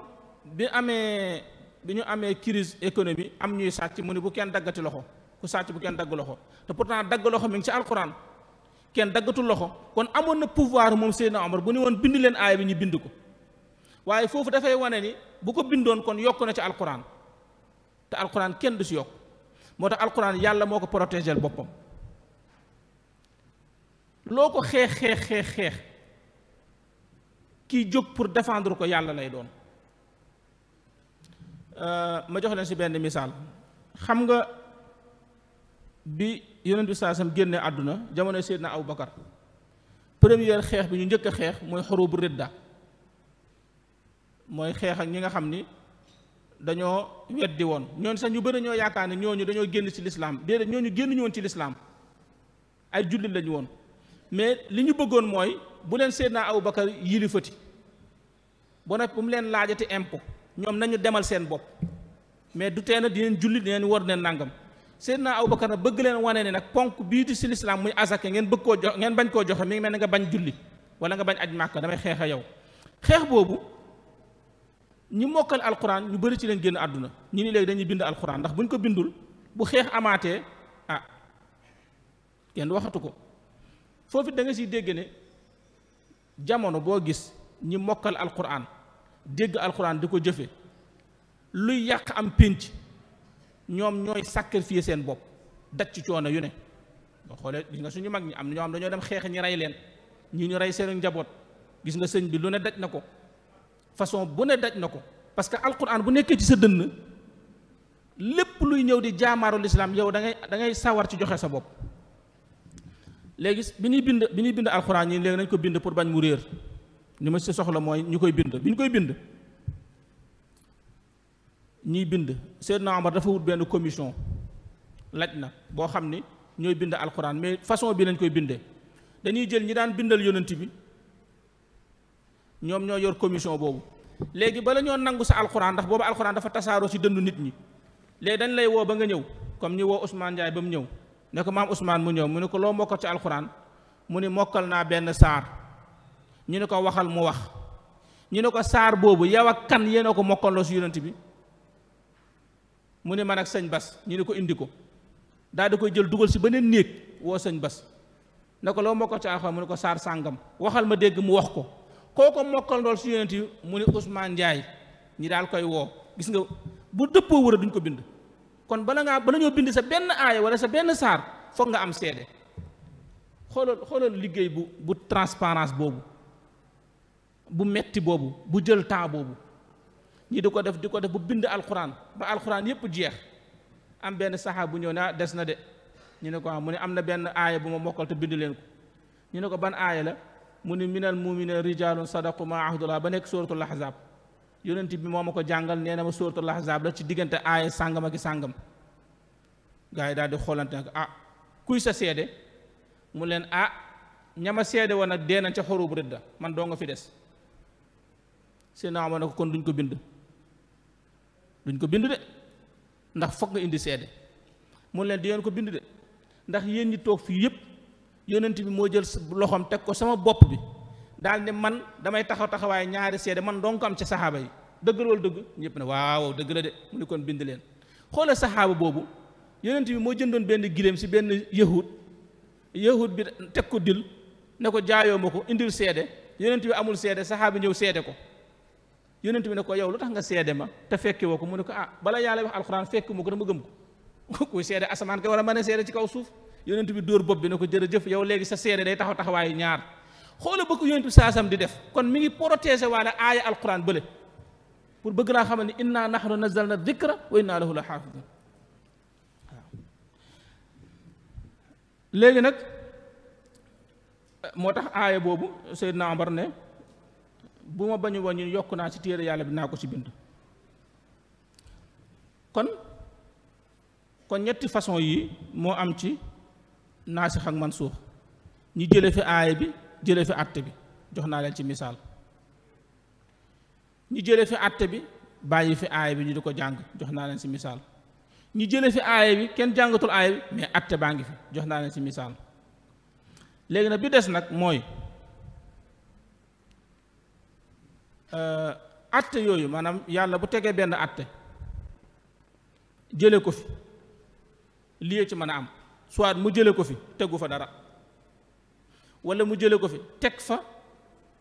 bi ñu amee crise économie am ñuy sàcc mu ne bu kenn daggati loxo ku sàcc bu kenn dagg loxo te pourtant dagg loxo mi ngi ci alquran kenn daggatul loxo kon amoon na pouvoir moom Seydina Omar bu ne woon bind leen aaya bi ñu bind ko waaye foofu dafay wane ni bu ko bindoon kon yokk na ci alquran te alquran kenn du si yokk moo tax alquran yàlla moo ko protégel boppam loo ko xeex kii jóg pour défendre ko yàlla lay doon. ma jox leen si benn misaal xam nga bi yonent bi saa sam génne àdduna jamono Seydina Abu Bakar première xeex bi ñu njëkk a xeex mooy xurubu ridda mooy xeex ak ñi nga xam ni dañoo weddi woon ñooñu sax ñu bëri ñoo yaakaar ne ñooñu dañoo génn ci lislaam déedéet ñooñu génnuñu woon ci lislaam ay jullit lañu woon mais li ñu bëggoon mooy bu leen Seydina Abu Bakar yilifati bu mu leen laajati impôt ñoom nañu demal seen bopp mais du tee na dineen julli dineen war neen nangam Seydina Abubakar nag bëgg leen wane ne nag ponk biiti si lislaam muy azaka ngeen bëgg koo jox ngeen bañ koo joxe mi ngi mel ne nga bañ julli wala nga bañ aj màkka damay xeex a yow xeex boobu ñi mokkal alquran ñu bëri ci leen génn àdduna ñu ni léegi dañuy bind alquran ndax buñ ko bindul bu xeex amaatee kenn waxatu ko foofu da nga siy dégg ne jamono boo gis ñi mokkal alquran dégg alquran di ko jëfe luy yàq am pénc ñoom ñooy sacrifier seen bopp daj ci coono yu ne boo xoolee gis nga suñu mag ñi am na ñoo xam dañoo dem xeex ñi rey leen ñi ñu rey seen njaboot gis nga sëñ bi lu ne daj na ko façon bu ne daj na ko parce que alquran bu nekkee ci sa dënn lépp luy ñëw di jaamaaru lislaam yow da ngay sawar ci joxe sa bopp. léegi bi ñuy bind alquran ñi léegi nañ ko bind pour bañ mu réer li ma si soxla mooy ñu koy bind bi ñu koy bind ñiy bind Seydina Omar dafa wut benn commission laj na boo xam ni ñooy bind alquran mais façon bi lañ koy bindee dañuy jël ñi daan bindal yonent bi ñoom ñoo yor commission boobu léegi bala ñoo nangu sa alquran ndax boobu alquran dafa tasaaroo ci dëndu nit ñi léegi dañ lay woo ba nga ñëw comme ñi woo Ousmane Ndiaye ba mu ñëw ne ko maam Ousmane mu ñëw mu ne ko loo mokkal ci alquran mu ni mokkal naa benn saar ñu ne ko waxal mu wax ñu ne ko saar boobu yow ak kan yéena ko mokkaloo si yonent bi mu ne man ak sëñ Bas ñu ne ko indi ko daal di koy jël dugal si beneen néeg woo sëñ Bas ne ko loo mokkal ci alxuraan mu ne ko saar sàngam waxal ma dégg mu wax ko kooko mokkal ndool si yonent yi mu ne Ousmane Ndiaye ñi daal koy woo gis nga bu dëppoo wër duñ ko bind kon bala ñoo bind sa benn aaya wala sa benn saar foog nga am seede xoolal liggéey bu transparence boobu bu metti boobu bu jël temps boobu ñi di ko def bu bind alxuraan ba alxuraan yépp jeex am benn saxaaba bu ñëw ne des na de ñu ne ko mu ne am na benn aaya bu ma mokkal te bind leen ko ñu ne ko ban aaya la mu ne minal mu'minina rijaalun sadaqu ma ahadullah ba nekk suratul ahzab yonent bi moo ma ko jàngal nee na ma suratul ahzab la ci diggante aaya sàngam ak sàngam gars yi daal di xoolante nag kuy sa seede mu leen ñama seede woon nag dee nañ ca xurub ridda man doo nga fi des seen naa ma ne ko kon duñ ko bind de ndax foog nga indi seede mu leen di ngeen ko bind de ndax yéen ñi toog fii yépp yonent bi moo jël loxoom teg ko sama bopp bi daal ne man damay taxawaay ñaari seede man dong ko am ca saxaaba yi dëgg wala dëgg ñëpp ne waaw dëgg la de mu ne kon bind leen xoolal saxaaba boobu yonent bi moo jëndoon benn giléem si benn yahud bi teg ko dil ne ko jaayoo ma ko indil seede yonent bi amul seede saxaaba ñëw seede ko yonent bi ne ko yow lu tax nga seede ma te fekke woo ko mu ne ko bala yàlla wax alxuraan fekk ma ko dama gëm ko kuy seede asamaan ka war a mën a seede ci kaw suuf yonent bi dóor bopp bi ne ko jërëjëf yow léegi sa seede day taxawaayu ñaar xoola ba ko yonent bi saasam di def kon mi ngi protéger waale aaya alxuraan bële pour bëgg laa xamal ni inna nahnu nazzalna dhikra wa inna lahu la xaafidun waaw léegi nag moo tax aaya boobu Seydina Omar ne bu ma bañu woon ñu yokk naa ci téere yàlla bi naa ko ci bind kon ñetti façon yi moo am ci naasix ak mansuux ñi jële fi aaya bi jële fi àtte bi jox naa leen ci misaal ñi jële fi àtte bi bàyyi fi aaya bi ñu di ko jàng jox naa leen ci misaal ñi jële fi aaya bi kenn jàngatul aaya bi mais àtte baa ngi fi jox naa leen ci misaal léegi nag bi des nag mooy atte yooyu maanaam yàlla bu tegee benn atte jële ko fi lii ci mën a am soit mu jële ko fi tegu fa dara wala mu jële ko fi teg fa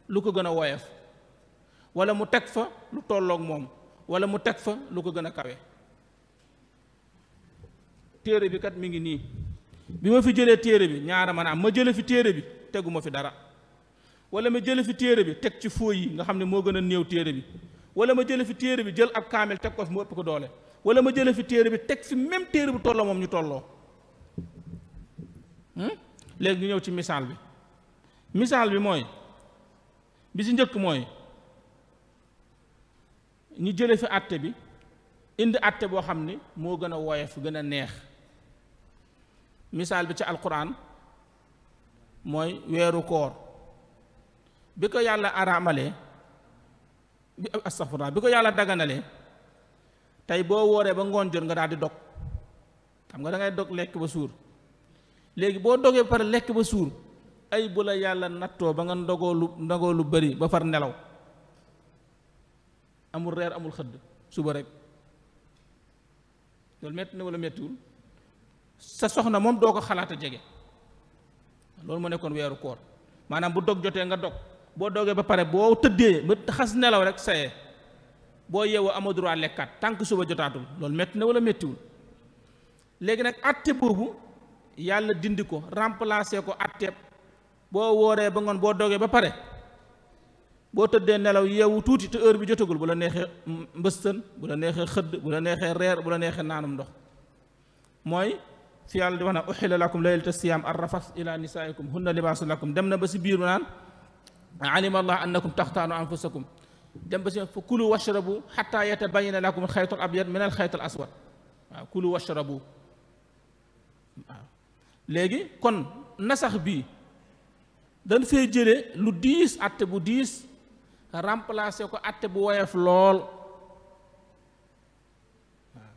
lu ko gën a woyof wala mu teg fa lu tolloog moom wala mu teg fa lu ko gën a kawe. téere bi kat mi ngi nii bi ma fi jëlee téere bi ñaara mën a am ma jële fi téere bi teguma fi dara wala ma jële fi téere bi teg ci fooy yi nga xam ne moo gën a néew téere bi wala ma jële fi téere bi jël ab kaamil teg ko fi mu ëpp ko doole wala ma jële fi téere bi teg fi même téere bu tolloo moom ñu tolloo. léegi ñu ñëw ci misaal bi mooy bi ci njëkk mooy ñu jële fi àtte bi indi àtte boo xam ni moo gën a woyof gën a neex. misaal bi ci alquran mooy weeru koor bi ko yàlla araamalee bi ko yàlla daganalee tey boo wooree ba ngoon jot nga daal di dog xam nga da ngay dog lekk ba suur léegi boo dogee ba pare lekk ba suur ay bu la yàlla nattoo ba nga ndogoo lu bari ba far nelaw amul reer amul xëdd suba rek loolu metti na wala mettiwul sa soxna moom doo ko xalaat a jege loolu moo nekkoon weeru koor maanaam bu dog jotee nga dog boo dogee ba pare boo tëddee ba xas nelaw rek sayee boo yeewoo amoo droit lekkaat tànk suba jotaatul loolu metti na wala mettiwul. léegi nag atte boobu yàlla dindi ko remplacer ko atte boo wooree ba ngoon boo dogee ba pare boo tëddee nelaw yeewu tuuti te heure bi jotagul bu la neexee mbëstan bu la neexee xëdd bu la neexee reer bu la neexee naanum ndox mooy fi yàlla di wax na uxilla lakum laylata siyaam arrafas ila nisaikum hunna libaasu lakum dem na ba si biir naan alima allah annakum taxtaanu anfusakum dem ba si fa kulu washrabu xatta yatabayana lakum alxaytu al abyad min alxaytu al aswad waaw kulu washrabu waaw léegi kon nasax bii dañ fee jële lu diis atte bu diis remplacer ko atte bu woyof lool waaw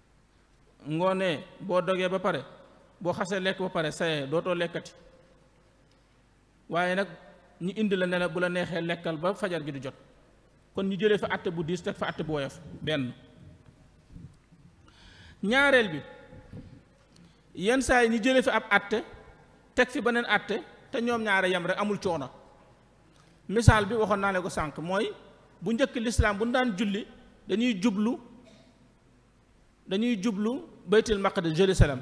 ngoonee boo dogee ba pare boo xasee lekk ba pare sayee dootoo lekkati waaye nag ñu indi la ne la bu la neexee lekkal ba fajar gi di jot kon ñu jëlee fa atte bu diis teg fa atte bu woyof benn. ñaareel bi yenn saa yi ñu jëlee fi ab atte teg fi beneen atte te ñoom ñaare yem rek amul coono misaal bi waxoon naa ne ko sànq mooy bu njëkk lislaam bu ñu daan julli dañuy jublu baytul maqdis Jérusalem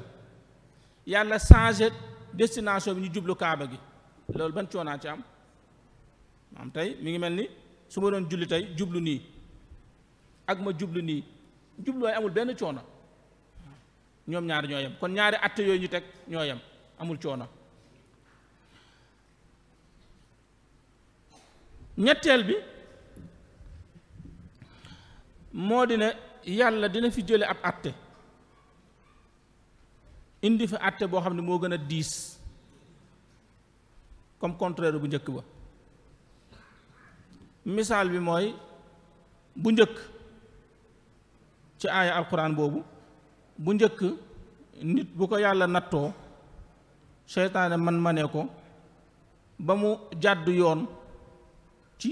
yàlla changé destination bi ñu jublu kaaba gi loolu ban coonaa ci am tey mi ngi mel ni su ma doon julli tey jublu nii ak ma jublu nii jubluwaay amul benn coono ñoom ñaari ñoo yem kon ñaari atte yooyu ñu teg ñoo yem amul coono. ñetteel bi moo di ne yàlla dina fi jële ab atte indi fi atte boo xam ne moo gën a diis comme contraire bu njëkk ba misaal bi mooy bu njëkk ci aaya alquran boobu bu njëkk nit bu ko yàlla nattoo seytaane man ko ba mu jàdd yoon ci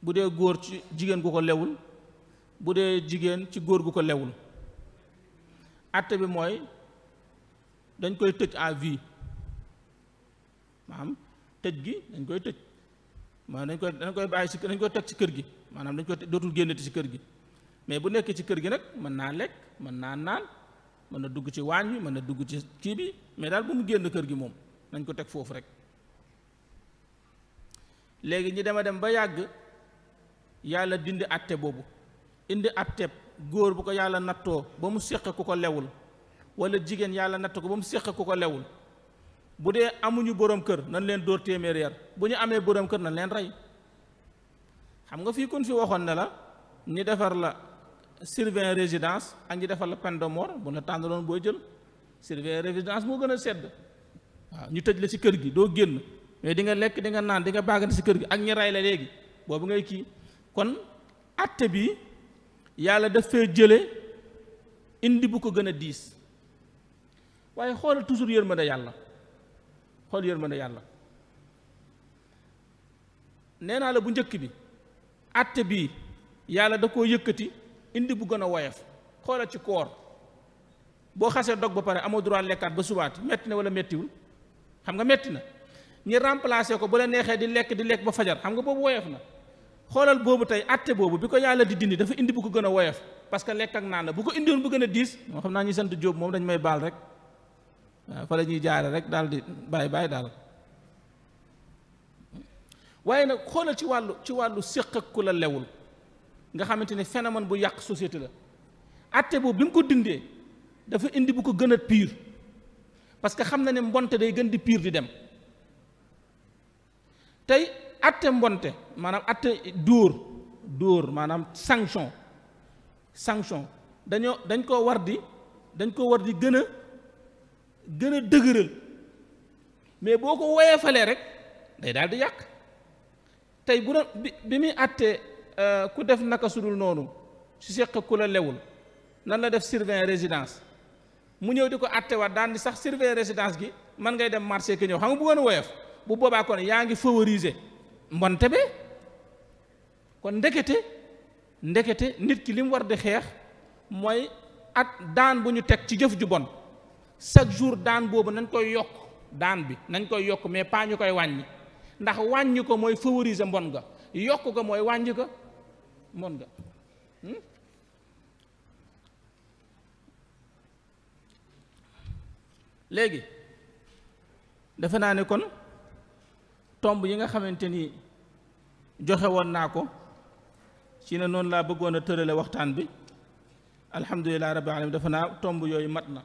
bu dee góor ci jigéen gu ko lewul bu dee jigéen ci góor gu ko lewul atte bi mooy dañ koy tëj à vie maanaam tëj gi dañ koy tëj maanaam dañ koy bàyyi ci dañ koy teg ci kër gi maanaam dañ koy dootul génnati ci kër gi mais bu nekkee ci kër gi nag mën naa lekk mën naa naan mën na dugg ci waañ wi mën na dugg ci kii bi mais daal bu mu génn kër gi moom nañ ko teg foofu rek. léegi ñi dema dem ba yàgg yàlla dindi atte boobu indi atte góor bu ko yàlla nattoo ba mu séq ku ko lewul wala jigéen yàlla natt ko ba mu séq ku ko lewul bu dee amuñu borom kër nañ leen dóor téeméer yar bu ñu amee borom kër nañ leen rey xam nga fii kun fi waxoon ne la ñi defar la surveillant résidence ak ñi defar la peine de mort bu la tànnaloon boo jël surveillant résidence moo gën a sedd waaw ñu tëj la ci kër gi doo génn mais di nga lekk di nga naan di nga baagante ci kër gi ak ñi rey la léegi boobu ngay kii kon atte bi yàlla daf fee jële indi bu ko gën a diis waaye xoolal toujours yërmande yàlla xool yërmande yàlla nee naa la bu njëkk bi atte bii yàlla da koo yëkkati indi bu gën a woyof. xoolal ci koor boo xasee dog ba pare amoo droit lekkaat ba subaat metti na wala mettiwul? xam nga metti na. ñi remplacer ko bu la neexee di lekk ba fajar xam nga boobu woyof na. xoolal boobu tey atte boobu bi ko yàlla di dindi dafa indi bu ko gën a woyof parce que lekk ak naan la. bu ko indiwoon bu gën a diis moo xam naa ñi sant Jóob moom dañ may baal rek waaw fa la ñuy jaare rek daal di bàyyi daal. waaye nag xoolal ci wàllu séq ak ku la lewul nga xamante ne phénomène bu yàq société la. atte boobu bi mu ko dindee dafa indi bu ko gën a pire parce que xam na ne mbonte day gën di pire di dem. tey atte mbonte maanaam atte dóor maanaam sanction dañ koo war di gën a dëgëral mais boo ko woyefalee rek day daal di yàq. tey bu doon bi muy atte ku def naka sudul noonu su seq ku la lewul nan la def surveillant résidence mu ñëw di ko attewaat daan di sax surveillant résidence gi man ngay dem marché ki ñëw xam nga bu gën a woyof bu boobaa kon yaa ngi favoriser mbonte be. kon ndekete nit ki li mu war di xeex mooy daan bu ñu teg ci jëf ju bon chaque jour daan boobu nañ koy yokk daan bi nañ koy yokk mais pas ñu koy wàññi ndax wàññi ko mooy favoriser mbon ga yokk ko mooy wàññi ko mbon ga. léegi defe naa ne kon tomb yi nga xamante ni joxe woon naa ko ci ne noonu laa bëggoon a tërale waxtaan bi alhamdulilah rabbil alamin defe naa tomb yooyu mat na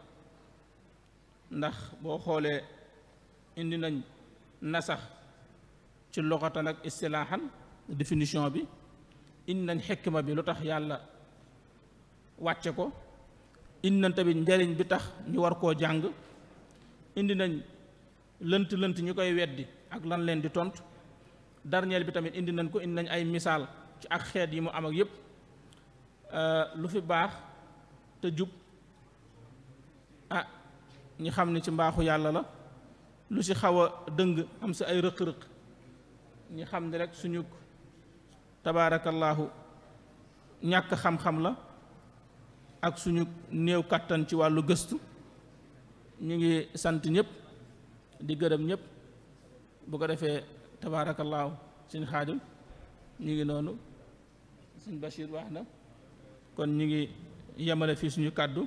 ndax boo xoolee indi nañ nasax ci loxatan ak istilaahan définition bi indi nañ xikma bi lu tax yàlla wàcce ko indi nañ tamit njariñ bi tax ñu war koo jàng indi nañ lënt ñu koy weddi ak lan leen di tontu dernier bi tamit indi nañ ko indi nañ ay misaal ci ak xeet yi mu am ak yépp lu fi baax te jub ñi xam ne ci mbaaxu yàlla la lu ci xaw a dëng am sa ay rëq-rëq ñi xam ne rek suñu tabaarakallaahu ñàkk xam-xam la ak suñu néew kàttan ci wàllu gëstu ñu ngi sant ñëpp di gërëm ñëpp bu ko defee tabaarakallaahu suñ Xaadim ñu ngi noonu suñ Bachir wax na kon ñu ngi yemale fii suñu kàddu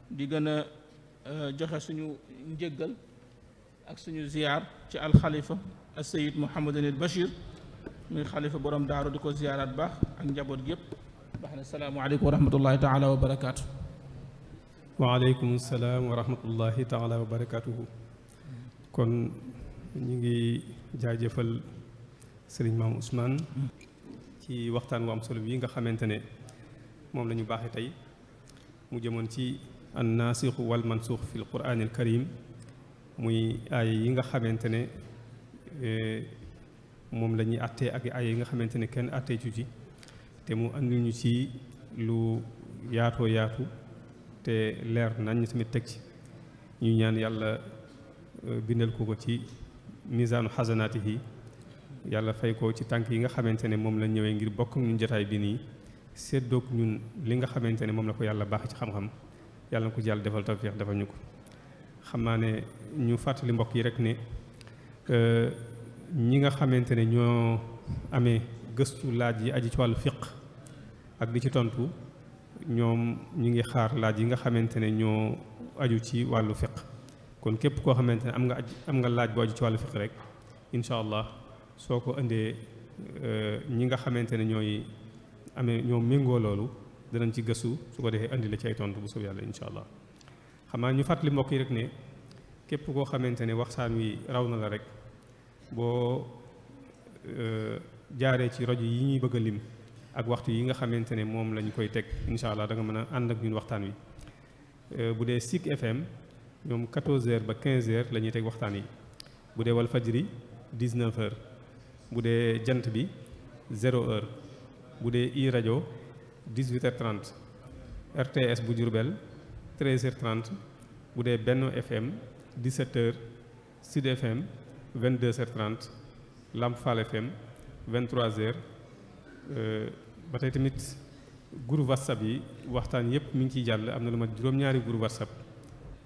di gën a joxe suñu njëggal ak suñu ziyaar ci alxalifa as-Sayyid Mouhamadul Bachir muy xalifa borom daaru di ko ziyaaraat baax ak njaboot gi yëpp baax na salaamu aleykum wa rahmatullahi taala wa barakaatu. waaleykum salaam wa rahmatullahi taala wa barakaatuhu. kon ñu ngi jaajëfal sëriñ Maam Ousmane ci waxtaan wu am solo bi nga xamante ne moom la ñu baaxee tey mu jëmoon ci an naasixu wal mansuux fi l quraanil karim muy aaya yi nga xamante ne moom la ñuy attee ak aaya yi nga xamante ne kenn attee ci te mu andi ñu ci lu yaatoo yaatu te leer nañ ñu tamit teg ci ñu ñaan yàlla bindal ko ci misaanu xasanaatihi yàlla fay ko ci tànk yi nga xamante ne moom la ñëwee ngir bokk ñun jotaay bi nii séddoog ñun li nga xamante ne moom la ko yàlla baax ci xam-xam yàlla na ko ci yàlla defal tawfiix defal ñu ko. xam naa ne ñu fàttali mbokk yi rek ne ñi nga xamante ne ñoo amee gëstu laaj yi aji ci wàllu fiq ak di ci tontu ñoom ñu ngi xaar laaj yi nga xamante ne ñoo aju ci wàllu fiq kon képp koo xamante ne am nga laaj bu aju ci wàllu fiq rek incha allah soo ko indee ñi nga xamante ne ñoo méngoo loolu danañ ci gëstu su ko defee indi la ci ay tontu bu soob yàlla incha allah. xam naa ñu fàttali mbokk yi rek ne képp koo xamante ne waxtaan wi raw na la rek boo jaaree ci rajo yi ñuy bëgg a lim ak waxtu yi nga xamante ne moom lañ koy teg incha allah da nga mën a ànd ak ñun waxtaan wi. bu dee Sik FM ñoom 14h ba 15h la ñuy teg waxtaan yi bu dee Walfajri 19h bu dee jant bi 0h bu dee i rajo 18h30 RTS bu Diourbel 13h30 bu dee Benno FM 17h Sud FM 22h30 Lamp Fall FM 23h ba tey tamit groupe WhatsApp yi waxtaan yëpp mi ngi ciy jàll am na lu ma juróom-ñaari groupe WhatsApp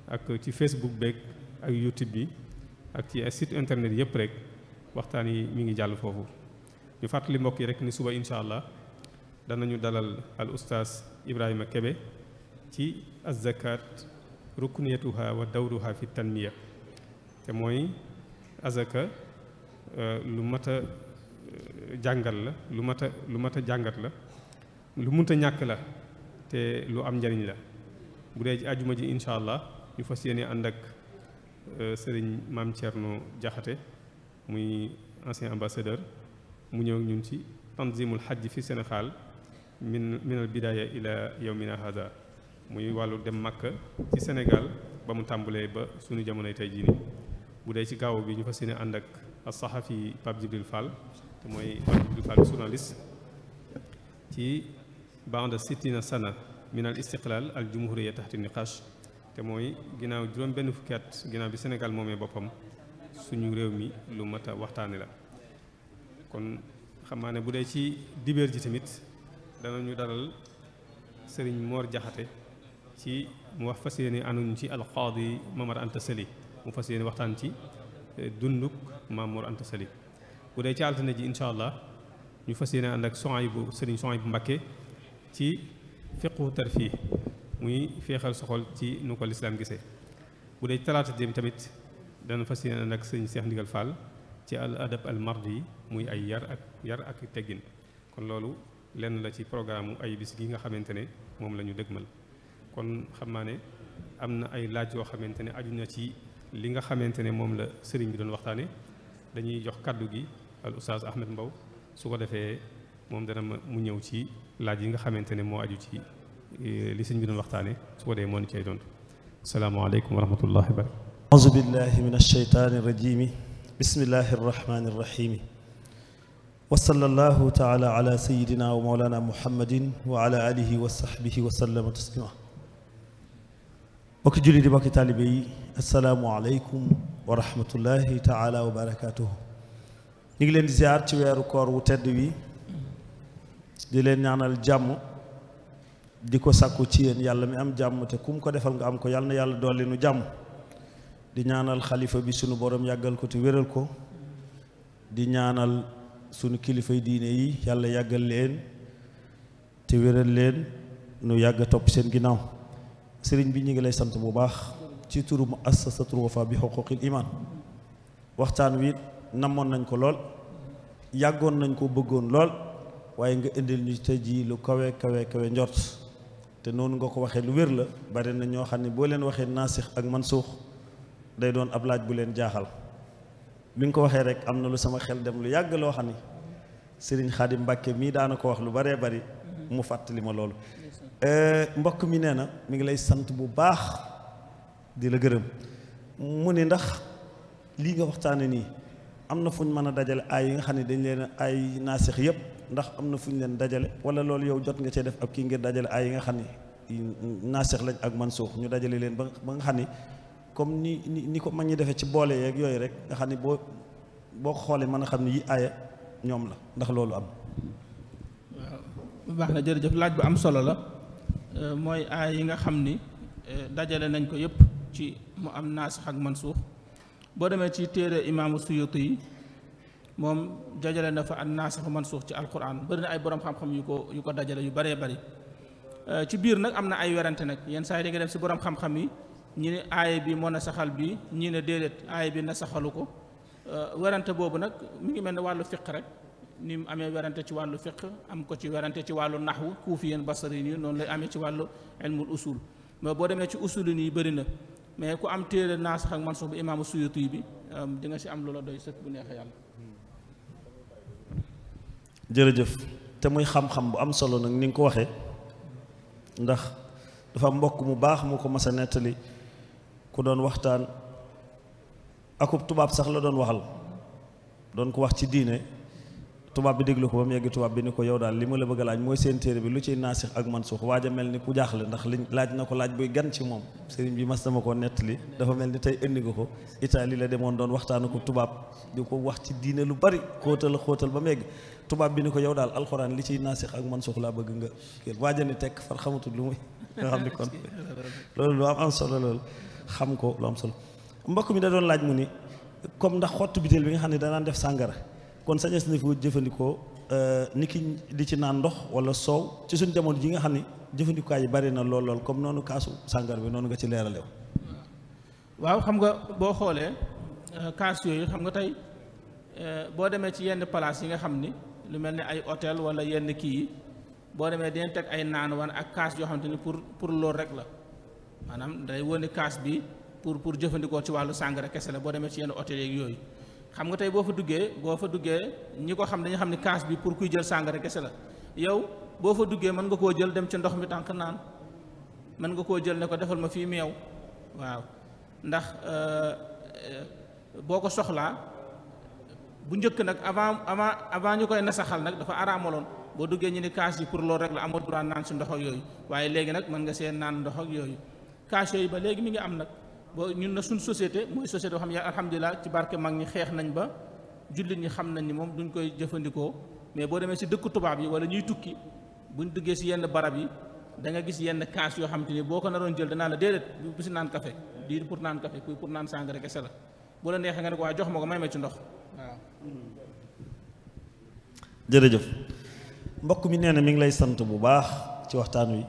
ak ci Facebook beeg ak YouTube bi ak ci ay site internet yëpp rek waxtaan yi mi ngi jàll foofu. ñu fàttali mbokk yi rek ni suba incha allah danañu dalal al ustaas Ibrahima Kebe ci az-zakat rukniyatuha wa dawruha fi tanmiya te mooy azaka lu mat a jàngal la lu mat a jàngat la lu munta ñàkk la te lu am njariñ la. bu dee ci àjjuma ji incha allah ñu fas yéene ànd ak sëriñ Maam Thierno Jaxate muy ancien ambassadeur mu ñëw ñun ci tanzimul hajj fi Sénégal minal bidaaya ila yawmina hada muy wàllu dem Makka ci Sénégal ba mu tàmbalee ba suñu jamonoy tey jii nii. bu dee ci gaaw bi ñu fas yéene ànd ak as-sahafi Pape Djibril Fall te mooy Pape Djibril Fall journaliste ci ba'da sittina sana min al istiqlal al jumhuriyya tahta niqash te mooy ginnaaw juróom benn fukki at ginnaaw bi Sénégal moomee boppam suñu réew mi lu mat a waxtaane la. kon xam naa ne bu dee ci dibéer ji tamit danañu dalal Serigne Mor Jaxate ci mu wax fas yéene ànduñu ci alqaadi Mamar Anta Sali mu fas yéene waxtaan ci dunduk Maam Mor Anta Sali. bu dee ci altine ji incha allah ñu fas yéene ànd ak Serigne Souhaïbou Mbacké ci fiqhu tarfih muy feexal soxol ci nu ko lislaam gisee. bu dee talaata ji tamit dana fas yéene ànd ak Serigne Cheikh Ndigal Fall ci al adab al mardi muy ay yar ak teggin. kon loolu lenn la ci programme ay bis gi nga xamante ne moom la ñu dëgmal. kon xam naa ne am na ay laaj yoo xamante ne aju na ci li nga xamante ne moom la sëriñ bi doon waxtaane dañuy jox kaddu gi al oustaz Ahmed Mbow su ko defee moom dana mu ñëw ci laaj yi nga xamante ne moo aju ci li sëriñ bi doon waxtaane su ko dee moo ni cay tontu. asalaamaaleykum wa rahmatullahi wa barakatuh. auzu billahi min ashaytaani rajimi bismillahi arrahmani irrahimi wa sallallahu taala ala sayidina wa mawlana muhammadin wa ala alihi wa sahbihi wa sallama taslima. bokki julli di bokki taalibe yi asalaamu aleykum wa rahmatullahi taala wa barakatuhu. ñu ngi leen di ziar ci weeru koor wu tedd wi di leen ñaanal jàmm di ko sàkku ci yéen yàlla mi am jàmm te kum ko defal nga am ko yàlla na yàlla dolli nu jàmm. di ñaanal xalifa bi sunu borom yàggal ko te wéral ko di ñaanal sunu kilifay diine yi yàlla yàggal leen te wéral leen nu yàgg topp seen ginnaaw. sëriñ bi ñu ngi lay sant bu baax ci turu muassasatul Wafa bi xuquqil iman. waxtaan wi namoon nañ ko lool yàggoon nañ ko bëggoon lool waaye nga indil ñu tey jii lu kawe kawe njort te noonu nga ko waxee lu wér la. bari na ñoo xam ne boo leen waxee naasix ak mansuux day doon ab laaj bu leen jaaxal. bi nga ko waxee rek am na lu sama xel dem lu yàgg loo xam ne Serigne Khadim Mbacke mii daana ko wax lu baree bari mu fàttali ma loolu. mbokk mi nee na mi ngi lay sant bu baax di la gërëm mu ne ndax lii nga waxtaane nii am na fu ñu mën a dajale ay yi nga xam ne dañ leen ay naasix yëpp ndax am na fu ñu leen dajale wala loolu yow jot nga cee def ab kii ngir dajale ay yi nga xam ne naasix lañ ak mansuux ñu dajale leen ba nga xam ne comme ni ko mag ñi defee ci boole yeeg yooyu rek nga xam ne boo ko xoolee mën a xam ne yi aaya ñoom la ndax loolu am. waaw baax na jërëjëf laaj bu am solo la mooy aaya yi nga xam ni dajale nañ ko yëpp ci mu am naasix ak mansuux boo demee ci téere imaamu Suyuti yi moom dajale na fa an naasix mansuux ci alquran bëri na ay borom xam-xam yu ko dajale yu bëree bëri ci biir nag am na ay werante nag yenn saa yi da nga dem si borom xam-xam yi. ñi ne aaya bi moo na saxal bi ñi ne déedéet aaya bi na saxalu ko werante boobu nag mi ngi mel ne wàllu fiq rek ni mu amee werante ci wàllu fiq am ko ci werante ci wàllu naxwu kuufiyin basariin yi noonu lay amee ci wàllu ilmul usul mais boo demee ci usul yi bëri na mais ku am téere naasix ak mansuux bi imaamu Suyuti bi di nga si am loola doy sëkk bu neexee yàlla. jërëjëf te muy xam-xam bu am solo nag ni nga ko waxee ndax dafa mbokk mu baax mu ko mas a nettali ku doon waxtaan akub tubaab sax la doon waxal doon ko wax ci diine tubaab bi déglu ko ba mu yegg tubaab bi ni ko yow daal li ma la bëgg a laaj mooy seen téere bi lu ciy naasix ak mansuux waaj a mel ni ku jaaxle ndax liñ laaj na ko laaj buy gan ci moom sëriñ bi mas dama ko nettali dafa mel ni tey indi nga ko Italie la demoon doon waxtaan ko tubaab di ko wax ci diine lu bari xóotal ba mu yegg tubaab bi ni ko yow daal alxuraan li ciy naasix ak mansuux laa bëgg nga kii waaj a ni tekk far xamatul lu muy nga xam ni kon loolu lu am solo loolu xam ko lu am solo mbokk mi da doon laaj mu ni comme ndax xottu biteel bi nga xam ne danaan def sàngara kon sañes na fi jëfandikoo ni ki di ci naan ndox wala soow ci suñ jamono ji nga xam ne jëfandikukaay yi bari na lool comme noonu kaasu sàngara bi noonu nga ci leeralew waaw xam nga boo xoolee kaas yooyu xam nga tey boo demee ci yenn place yi nga xam ni lu mel ni ay hôtel wala yenn kii yi boo demee dinañ teg ay naan wan ak kaas yoo xamante ni pour loolu rek la maanaam day wone kaas bi pour jëfandikoo ci wàllu sàngara kese la boo demee ci yenn hôtel yeeg yooyu xam nga tey boo fa duggee ñi ko xam dañu xam ne kaas bi pour kuy jël sàngara kese la yow boo fa duggee mën nga koo jël dem ci ndox mi tànk naan mën nga koo jël ne ko defal ma fii meew waaw ndax boo ko soxlaa bu njëkk nag avant ñu koy nasaxal nag dafa araamaloon boo duggee ñu ni kaas yi pour loolu rek la amoo droit naan si ndox ak yooyu waaye léegi nag mën nga seen naan ndox ak yooyu kaas yooyu ba léegi mi ngi am nag boo ñun na suñ société mooy société boo xam ne alhamdulilah ci barke mag ñi xeex nañ ba jullit ñi xam nañ ni moom duñ koy jëfandikoo mais boo demee si dëkku tubaab yi wala ñuy tukki buñ duggee si yenn barab yi da nga gis yenn kaas yoo xam te ni boo ko naroon jël danaa la déedéet bu si naan café di pour naan café pour naan sàngara kese la bu la neexee nga ne ko waa jox ma ko may ma ci ndox waaw. jërëjëf mbokk mi nee na mi ngi lay sant bu baax ci waxtaan wi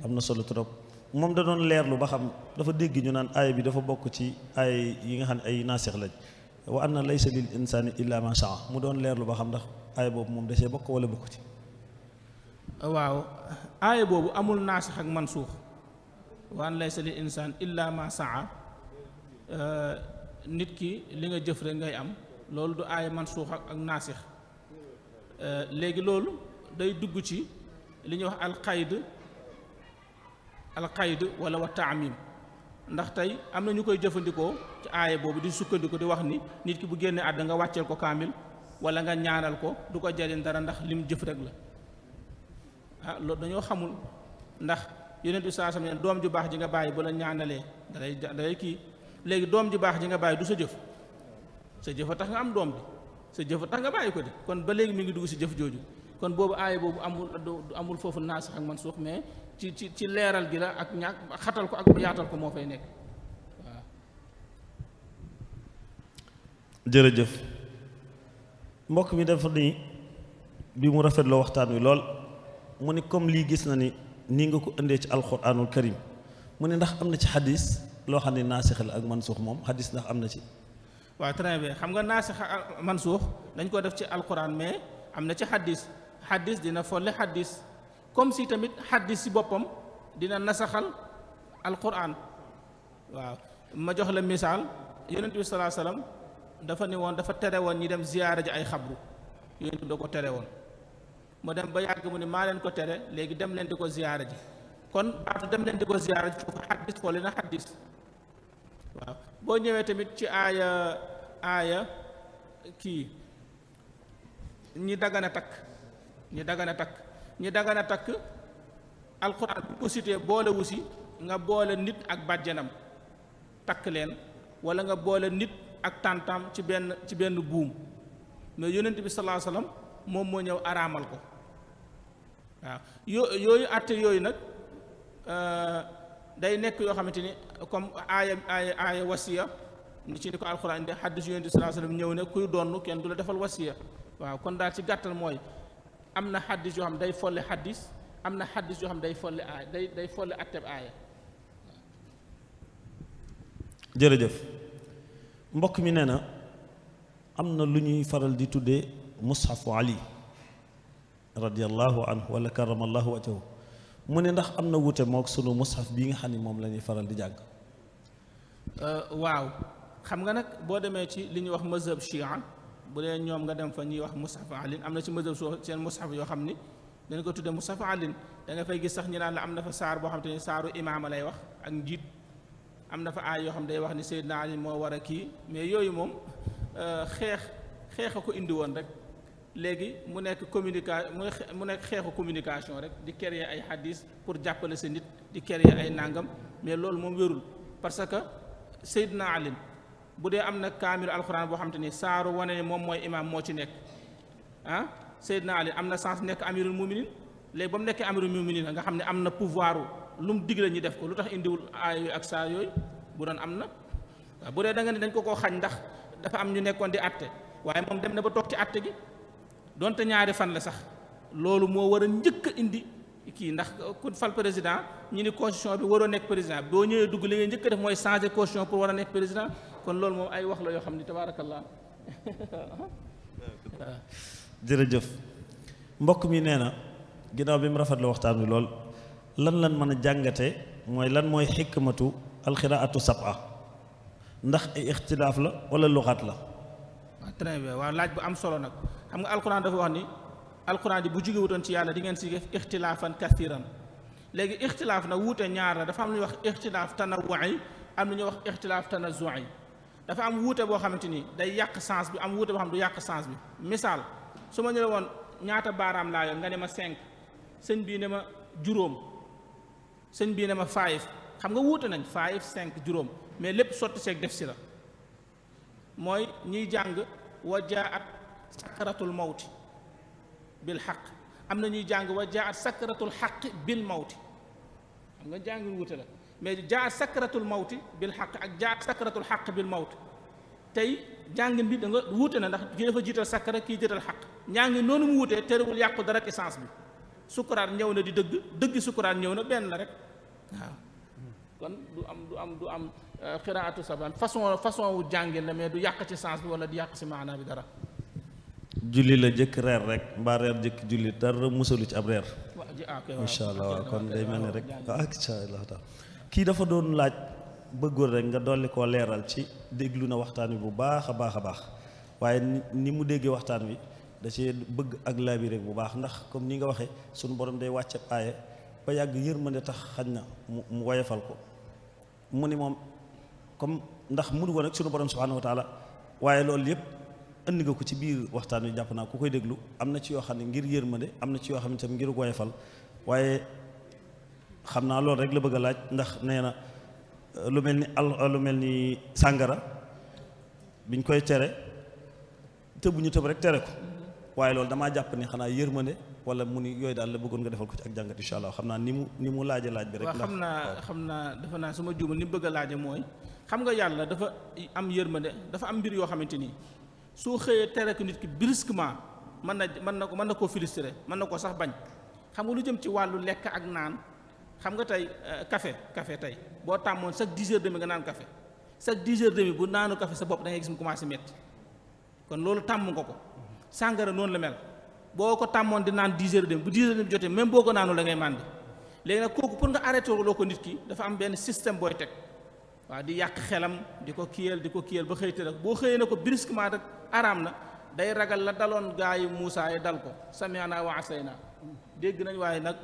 am na solo trop moom da doon leerlu ba xam dafa dégg ñu naan aaya bi dafa bokk ci aaya yi nga xam ne ay naasix lañ wa anna laysa lil insaani illa ma shaa mu doon leerlu ba xam ndax aaya boobu moom da cee bokk wala bokk ci. waaw aaya boobu amul naasix ak mansuux wa an laysa lil insaan illa ma saa nit ki li nga jëf rek ngay am loolu du aaya mansuux ak naasix léegi loolu day dugg ci li ñuy wax alqayd wala wa taamim ndax tey am na ñu koy jëfandikoo ci aaya boobu di sukkandiku di wax ni nit ki bu génnee àdduna nga wàcceel ko kaamil wala nga ñaanal ko du ko jariñ dara ndax lim jëf rek la loolu dañoo xamul ndax yonent bi saa sam ne doom ju baax ji nga bàyyi bu la ñaanalee dalay kii léegi doom ju baax ji nga bàyyi du sa jëf sa jëf a tax nga am doom bi sa jëf a tax nga bàyyi ko de kon ba léegi mi ngi dugg si jëf jooju kon boobu aaya boobu amul foofu naasix ak mansuux mais ci leeral gi la ak ñàkk xatal ko ak yaatal ko moo fay nekk waaw. jërëjëf mbokk mi dafa ni bi mu rafetloo waxtaan wi lool mu ni comme lii gis na ni nii nga ko indee ci alquranul karim mu ne ndax am na ci xadis loo xam ne naasix la ak mansuux moom xadis ndax am na ci. waaw très bien xam nga naasix ak mansuux dañ ko def ci alquran mais am na ci xadis dina folle xadis comme si tamit xadis si boppam dina nasaxal alquran waaw ma jox la misaal yonent bi salaa salaam dafa ni woon dafa tere woon ñi dem ziyaara ji ay xabru yonent bi da ko tere woon mu dem ba yàgg mu ne maa leen ko tere léegi dem leen di ko ziyaara ji kon baatu dem leen di ko ziyaara ji foofu xadis folle na xadis waaw boo ñëwee tamit ci aaya kii ñi dagana takk alxuraan bu ko cité boole wu si nga boole nit ak bàjjanam takk leen wala nga boole nit ak tàntam ci benn buum mais yonent bi sallallahu alayhi wasallam moom moo ñëw araamal ko waaw yooyu àtte yooyu nag day nekk yoo xamante ni comme aaya wasiya ni ci ni ko alxuraan de xaddis yonent bi sallallahu alayhi wasallam ñëw ne kuy donn kenn du la defal wasiya waaw kon daal ci gàttal mooy am na xaddis yoo xam day folli xaddis am na xaddis yoo xam day folli aaya day folli atteb aaya. jërëjëf mbokk mi nee na am na lu ñuy faral di tuddee mushafu ali radiyallahu anhu wala karamallahu wajhahu mu ne ndax am na wuute mook sunu mushaf bii nga xam ne moom la ñuy faral di jàng. waaw xam nga nag boo demee ci li ñuy wax mazhab chia bu dee ñoom nga dem fa ñuy wax mushaf alin am na ci mazhab seen mushaf yoo xam ni dañ ko tuddee mushaf alin da nga fay gis sax ñu naan la am na fa saar boo xam te ni saaru imaama lay wax ak njiit am na fa aay yoo xam day wax ni Seydina Ali moo war a kii mais yooyu moom xeex a ko indi woon rek léegi mu nekk mu nekk xeexu communication rek di créer ay hadis pour jàppale sa nit di créer ay nangam mais loolu moom wérul parce que Seydina Ali bu dee am na kaamilu alxuraan boo xam te ni saaru wane ne moom mooy imaam moo ci nekk ah Seydina Ali am na sens nekk amirul muminin léegi ba mu nekkee amirul muminin nga xam ne am na pouvoir lu mu digle ñu def ko lu tax indiwul aay yooyu ak saa yooyu bu doon am na waaw bu dee da nga ne dañ ko koo xañ ndax dafa am ñu nekkoon di atte waaye moom dem na ba toog ci atte gi donte ñaari fan la sax loolu moo war a njëkk a indi kii ndax ku fal président ñu ni constitution bi waroo nekk président boo ñëwee dugg li ngay njëkk a def mooy changer constitution pour war a nekk président kon loolu moom ay wax la yoo xam ni tabaarakallah jërëjëf mbokk mi nee na ginnaaw bi mu rafetlu waxtaan wi lool lan mën a jàngate mooy lan mooy xikmatu alxiraatu sab'a ndax ay ixtilaaf la wala luxaat la. waaw très bien waaw laaj bu am solo nag xam nga alquran dafa wax ni alquran di bu jóge wutoon ci yàlla di ngeen si def ixtilaafan kathiran léegi ixtilaaf nag wuute ñaar la dafa am lu ñuy wax ixtilaaf tanawwu'i am lu ñuy wax ixtilaaf tanazzu'i dafa am wuute boo xamante ni day yàq sens bi am wuute boo xam du yàq sens bi misaal su ma ñëwee woon ñaata baaraam laa yoon nga ne ma 5 sëñ bii ne ma juróom sëñ bii ne ma 5 xam nga wuute nañ 5 5 juróom mais lépp sotti seeg def si la mooy ñiy jàng wa jaat sakaratul mawti bil xaq am na ñuy jàng wa jaat sakaratul xaq bil mawti xam nga jàngin wuute la mais jaat sakaratul mawti bil xaq ak jaat sakaratul xaq bil mawti tey jàngin bi da nga wuute na ndax kii dafa jiital sakara kii jiital xaq ñaa ngi noonu mu wutee terewul yàqu dara ci sens bi sukuraat ñëw na di dëgg sukuraat ñëw na benn la rek waaw kon du am xiraatu saban façon wu jàngin la mais du yàq ci sens bi wala di yàq ci maanaa bi dara julli la jëkk reer rek mbaa reer jëkk julli dara musalu ci ab reer insha allah waaw kon day mel ni rek waaw insha allah taala kii dafa doon laaj bëggoon rek nga dolli koo leeral ci déglu na waxtaan wi bu baax a baax waaye ni mu déggee waxtaan wi da cee bëgg ak laabi rek bu baax ndax comme ni nga waxee suñu borom day wàcce aaye ba yàgg yërmande tax xañ na mu woyefal ko mu ni moom comme ndax mënu ko nag suñu borom subhanahu wa taala waaye loolu yëpp indi nga ko ci biir waxtaan wi jàpp naa ku koy déglu am na ci yoo xam ne ngir yërmande am na ci yoo xam ne tam ngir woyefal waaye xam naa loolu rek la bëgg a laaj ndax nee na lu mel ni sàngara biñ koy tere tëbu ñu tëb rek tere ko waaye loolu damaa jàpp ni xanaa yërmande wala mu ni yooyu daal la bëggoon nga defal ko ci ak jàngat incha allah xam naa ni mu laaje laaj bi rek. waaw xam naa dafa naa su ma juumul ni mu bëgg a laaje mooy xam nga yàlla dafa am yërmande dafa am mbir yoo xamante ni soo xëyee tere ko nit ki brusquement mën na koo frustré mën na koo sax bañ xam nga lu jëm ci wàllu lekk ak naan xam nga tey café tey boo tàmmoon chaque 10h30 nga naan café chaque 10h30 bu naanu café sa bopp da ngay gis mu commencé métti kon loolu tàmm nga ko sàngara noonu la mel boo ko tàmmoon di naan 10h30 bu 10h30 jotee même boo ko naanul da ngay màndi léegi nag kooku pour nga arrêté loo ko nit ki dafa am benn système booy teg waaw di yàq xelam di ko kiyal ba xëyte rek boo xëyee na ko brusquement rek araam na day ragal la daloon gaa yi Muusaa yi dal ko sami'naa wa asaynaa dégg nañ waaye nag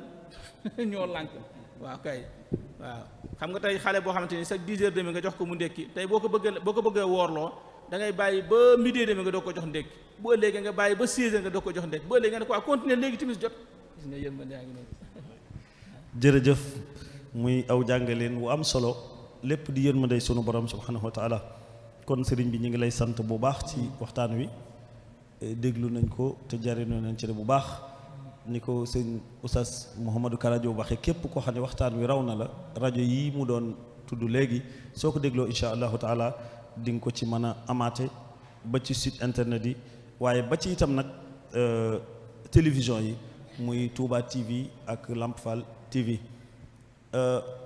ñoo lànk waaw kay waaw xam nga tey xale boo xamante ni chaque 10h30 nga jox ko mu ndékki tey boo ko bëggee woorloo da ngay bàyyi ba 12h30 nga doog ko jox ndékki bu ëllëgee nga bàyyi ba 16h nga doog ko jox ndékki bu ëllëgee nga ne ko continuer léegi timis jot gis nga yërmande yaa ngi noonu jërëjëf muy aw jàngaleen wu am solo lépp di yërmande sunu borom subhanahu wa taala kon sëriñ bi ñu ngi lay sant bu baax ci waxtaan wi déglu nañ ko te jariñoo nañ ci bu baax ni ko sëñ Oustaz Mouhamadou Karajo waxee képp koo xam ne waxtaan wi raw na la rajo yii mu doon tudd léegi soo ko dégloo incha allahu taala di nga ko ci mën a amaate ba ci site internet yi waaye ba ci itam nag télévision yi muy Touba TV ak Lamp Fall TV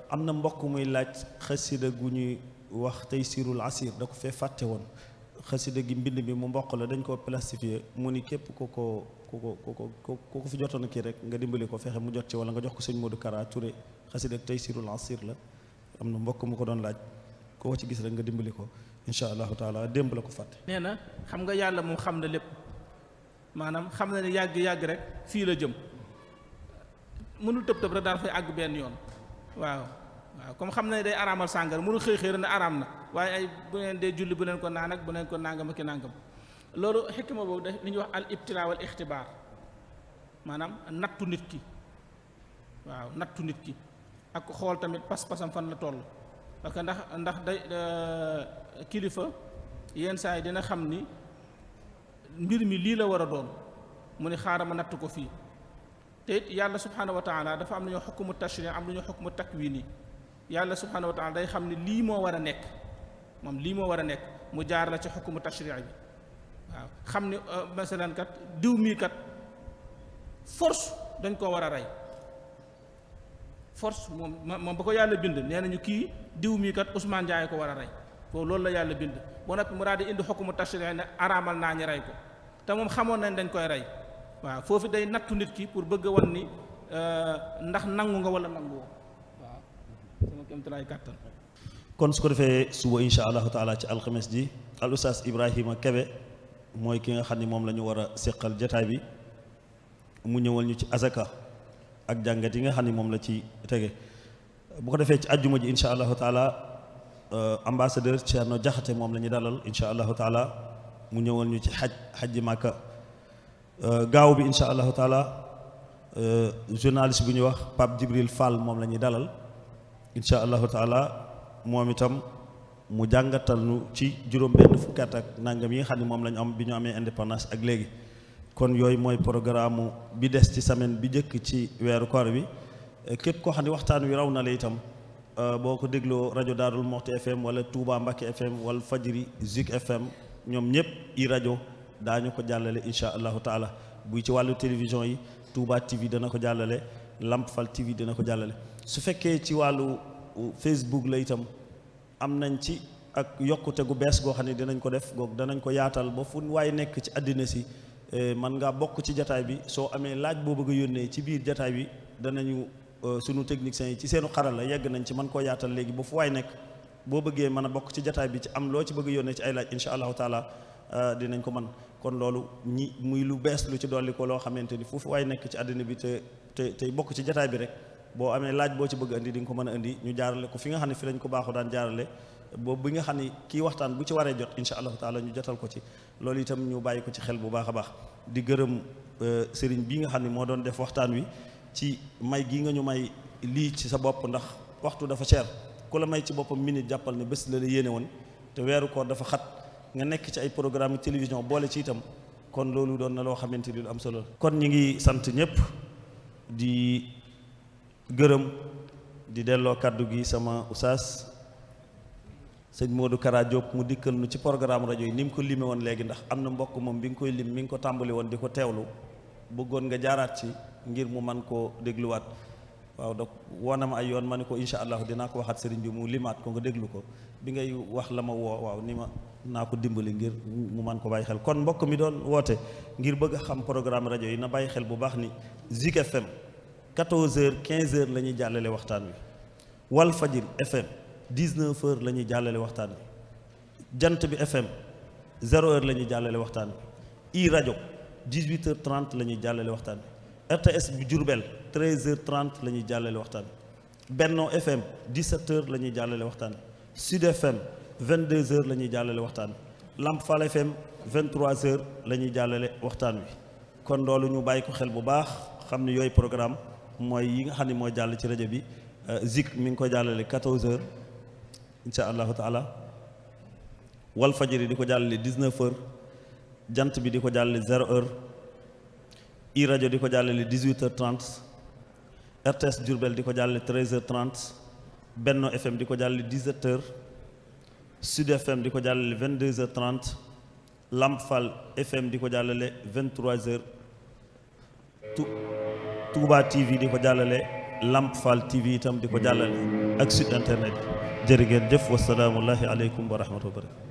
am na mbokk muy laaj xasida gu ñuy wax Taysirul Asir da ko fee fàtte woon xasida gi mbind bi mu mboq la dañ ko plastifié mu ni képp ku ko fi jotoon kii rek nga dimbali ko fexe mu jot ci wala nga jox ko sëñ Modou Kara Touré xasida ak Taysirul Asir la am na mbokk mu ko doon laaj koo ci gis rek nga dimbali ko incha allahu taala démb la ko fàtte. nee na xam nga yàlla moom xam na lépp maanaam xam na ne yàgg rek fii la jëm mënul tëb rek daal fay àgg benn yoon waaw comme xam na ne day araamal sàngara mënul xëy rek ne araam na waaye ay bu neen dee julli bu neen ko naan ak bu neen ko nangam ak i nangam loolu xikma boobu da li ñuy wax al ibtilaa wal ixtibaar maanaam nattu nit ki waaw nattu nit ki ak xool tamit pas-pasam fan la toll parce que ndax day kilifa yenn saa yi dina xam ni mbir mi lii la war a doon mu ni xaaral ma natt ko fii te it yàlla subhaanahu wa taala dafa am lu ñuy xukmu tashri am lu ñuy xukmu takwini yàlla subhaanahu wa taala day xam ni lii moo war a nekk moom lii moo war a nekk mu jaar la ci xukmu tashri bi waaw xam ni masalan kat diw mii kat force dañ koo war a rey force moom ba ko yàlla bind nee nañu kii diw mii kat Ousmane Ndiaye ko war a rey foofu loolu la yàlla bind ba noppi mu daal di indi xukmu tashri ne araamal naa ñi rey ko te moom xamoon nañ dañ koy rey waaw foofu day nattu nit ki pour bëgg a wan ni ndax nangu nga wala nangu woo waaw sama kéemtalaay kàttan. kon su ko defee suba insha allahu taala ci alxames ji al oustaz Ibrahima Kebe mooy ki nga xam ni moom la ñu war a seqal jataay bi mu ñëwal ñu ci azaka ak jàngat yi nga xam ni moom la ci tege bu ko defee ci àjjuma ji insha allahu taala ambassadeur Thierno Diakhaté moom la ñu dalal insha allahu taala mu ñëwal ñu ci xajji Màkka gaaw bi insha allahu taala journaliste bu ñuy wax Pape Djibril Fall moom la ñuy dalal insha allahu taala moom itam mu jàngatal nu ci juróom-benn fukki at ak nangam yi nga xam ne moom la ñu am bi ñu amee indépendance ak léegi kon yooyu mooy programme bi des ci semaine bi njëkk ci weeru koor bi képp koo xam ne waxtaan wi raw na la itam boo ko dégloo rajo Daarul Moxti FM wala Touba Mbacké FM wala Fajri Zik FM ñoom ñëpp i rajo daañu ko jàllale insha allahu taala buy ci wàllu télévision yi Touba TV dana ko jàllale Lamp Fall TV dana ko jàllale su fekkee ci wàllu Facebook la itam am nañ ci ak yokkute gu bees goo xam ne dinañ ko def goog danañ ko yaatal ba fu waaye nekk ci àddina si man ngaa bokk ci jataay bi soo amee laaj boo bëgg a yónnee ci biir jataay bi danañu sunu techniciens yi ci seenu xarala yegg nañ ci mën koo yaatal léegi ba fu waay nekk boo bëggee mën a bokk ci jataay bi ci am loo ci bëgg a yónnee ci ay laaj insha allahu taala dinañ ko mën kon loolu ñi muy lu bees lu ci dolli ko loo xamante ni foofu waay nekk ci àddina bi tey bokk ci jataay bi rek boo amee laaj boo ci bëgg indi di nga ko mën a indi ñu jaarale ko fi nga xam ne fi lañ ko baaxoo daan jaarale boobu bi nga xam ne kii waxtaan bu ci waree jot insha allahu taala ñu jotal ko ci loolu itam ñu bàyyi ko ci xel bu baax a baax di gërëm sëriñ bii nga xam ne moo doon def waxtaan wi ci may gi nga ñu may lii ci sa bopp ndax waxtu dafa cher ku la may ci boppam minute jàppal ne bés la la yéene woon te weeru koor dafa xat nga nekk ci ay programme télévision boole ci itam kon loolu doon na loo xamante ni lu am solo kon ñi ngi sant ñëpp di gërëm di delloo kàddu gi sama oustaz sëñ Modou Kara Diop mu dikkal nu ci programme rajo yi ni mu ko lime woon léegi ndax am na mbokk moom bi nga koy lim mi ngi ko tàmbali woon di ko teewlu bëggoon nga jaaraat ci ngir mu man koo dégluwaat waaw donc woonam ay yoon ma ne ko insha allah dinaa ko waxaat sëriñ bi mu limaat ko nga déglu ko bi ngay wax la ma woo waaw ni ma naa ko dimbali ngir mu man ko bàyyi xel kon mbokk mi doon woote ngir bëgg a xam programme rajo yi na bàyyi xel bu baax ni Zik FM 14h 15h la ñuy jàllale waxtaan wi Wal Fajir FM 19h la ñuy jàllale waxtaan wi Jant bi FM 0h la ñuy jàllale waxtaan wi i rajo 18h30 la ñuy jàllale waxtaan wi RTS bi Diourbel 13h30 la ñuy jàllale waxtaan wi Benno FM 17h la ñuy jàllale waxtaan wi Sud FM 22h la ñuy jàllale waxtaan wi Lamp Fall FM 23h la ñuy jàllale waxtaan wi kon loolu ñu bàyyi ko xel bu baax xam ne yooyu programme mooy yi nga xam ne mooy jàll ci rajo bi Zik mi ngi ko jàllale 14h insha allahu taala Wal Fajiri di ko jàllale 19h Jant bi di ko jàllale 0h i rajo di ko jàllale 18h30 RTS Diourbel di ko jàllale 13h30 Benno FM di ko jàllale 17h Sud FM di ko jàllale 22h30 Lamp Fall FM di ko jàllale 23h Touba TV di ko jàllale Lamp Fall TV itam di ko jàllale ak site internet jërë ngeen jëf wasalaamullahi aleykum wa rahmatullahi wa barakatuh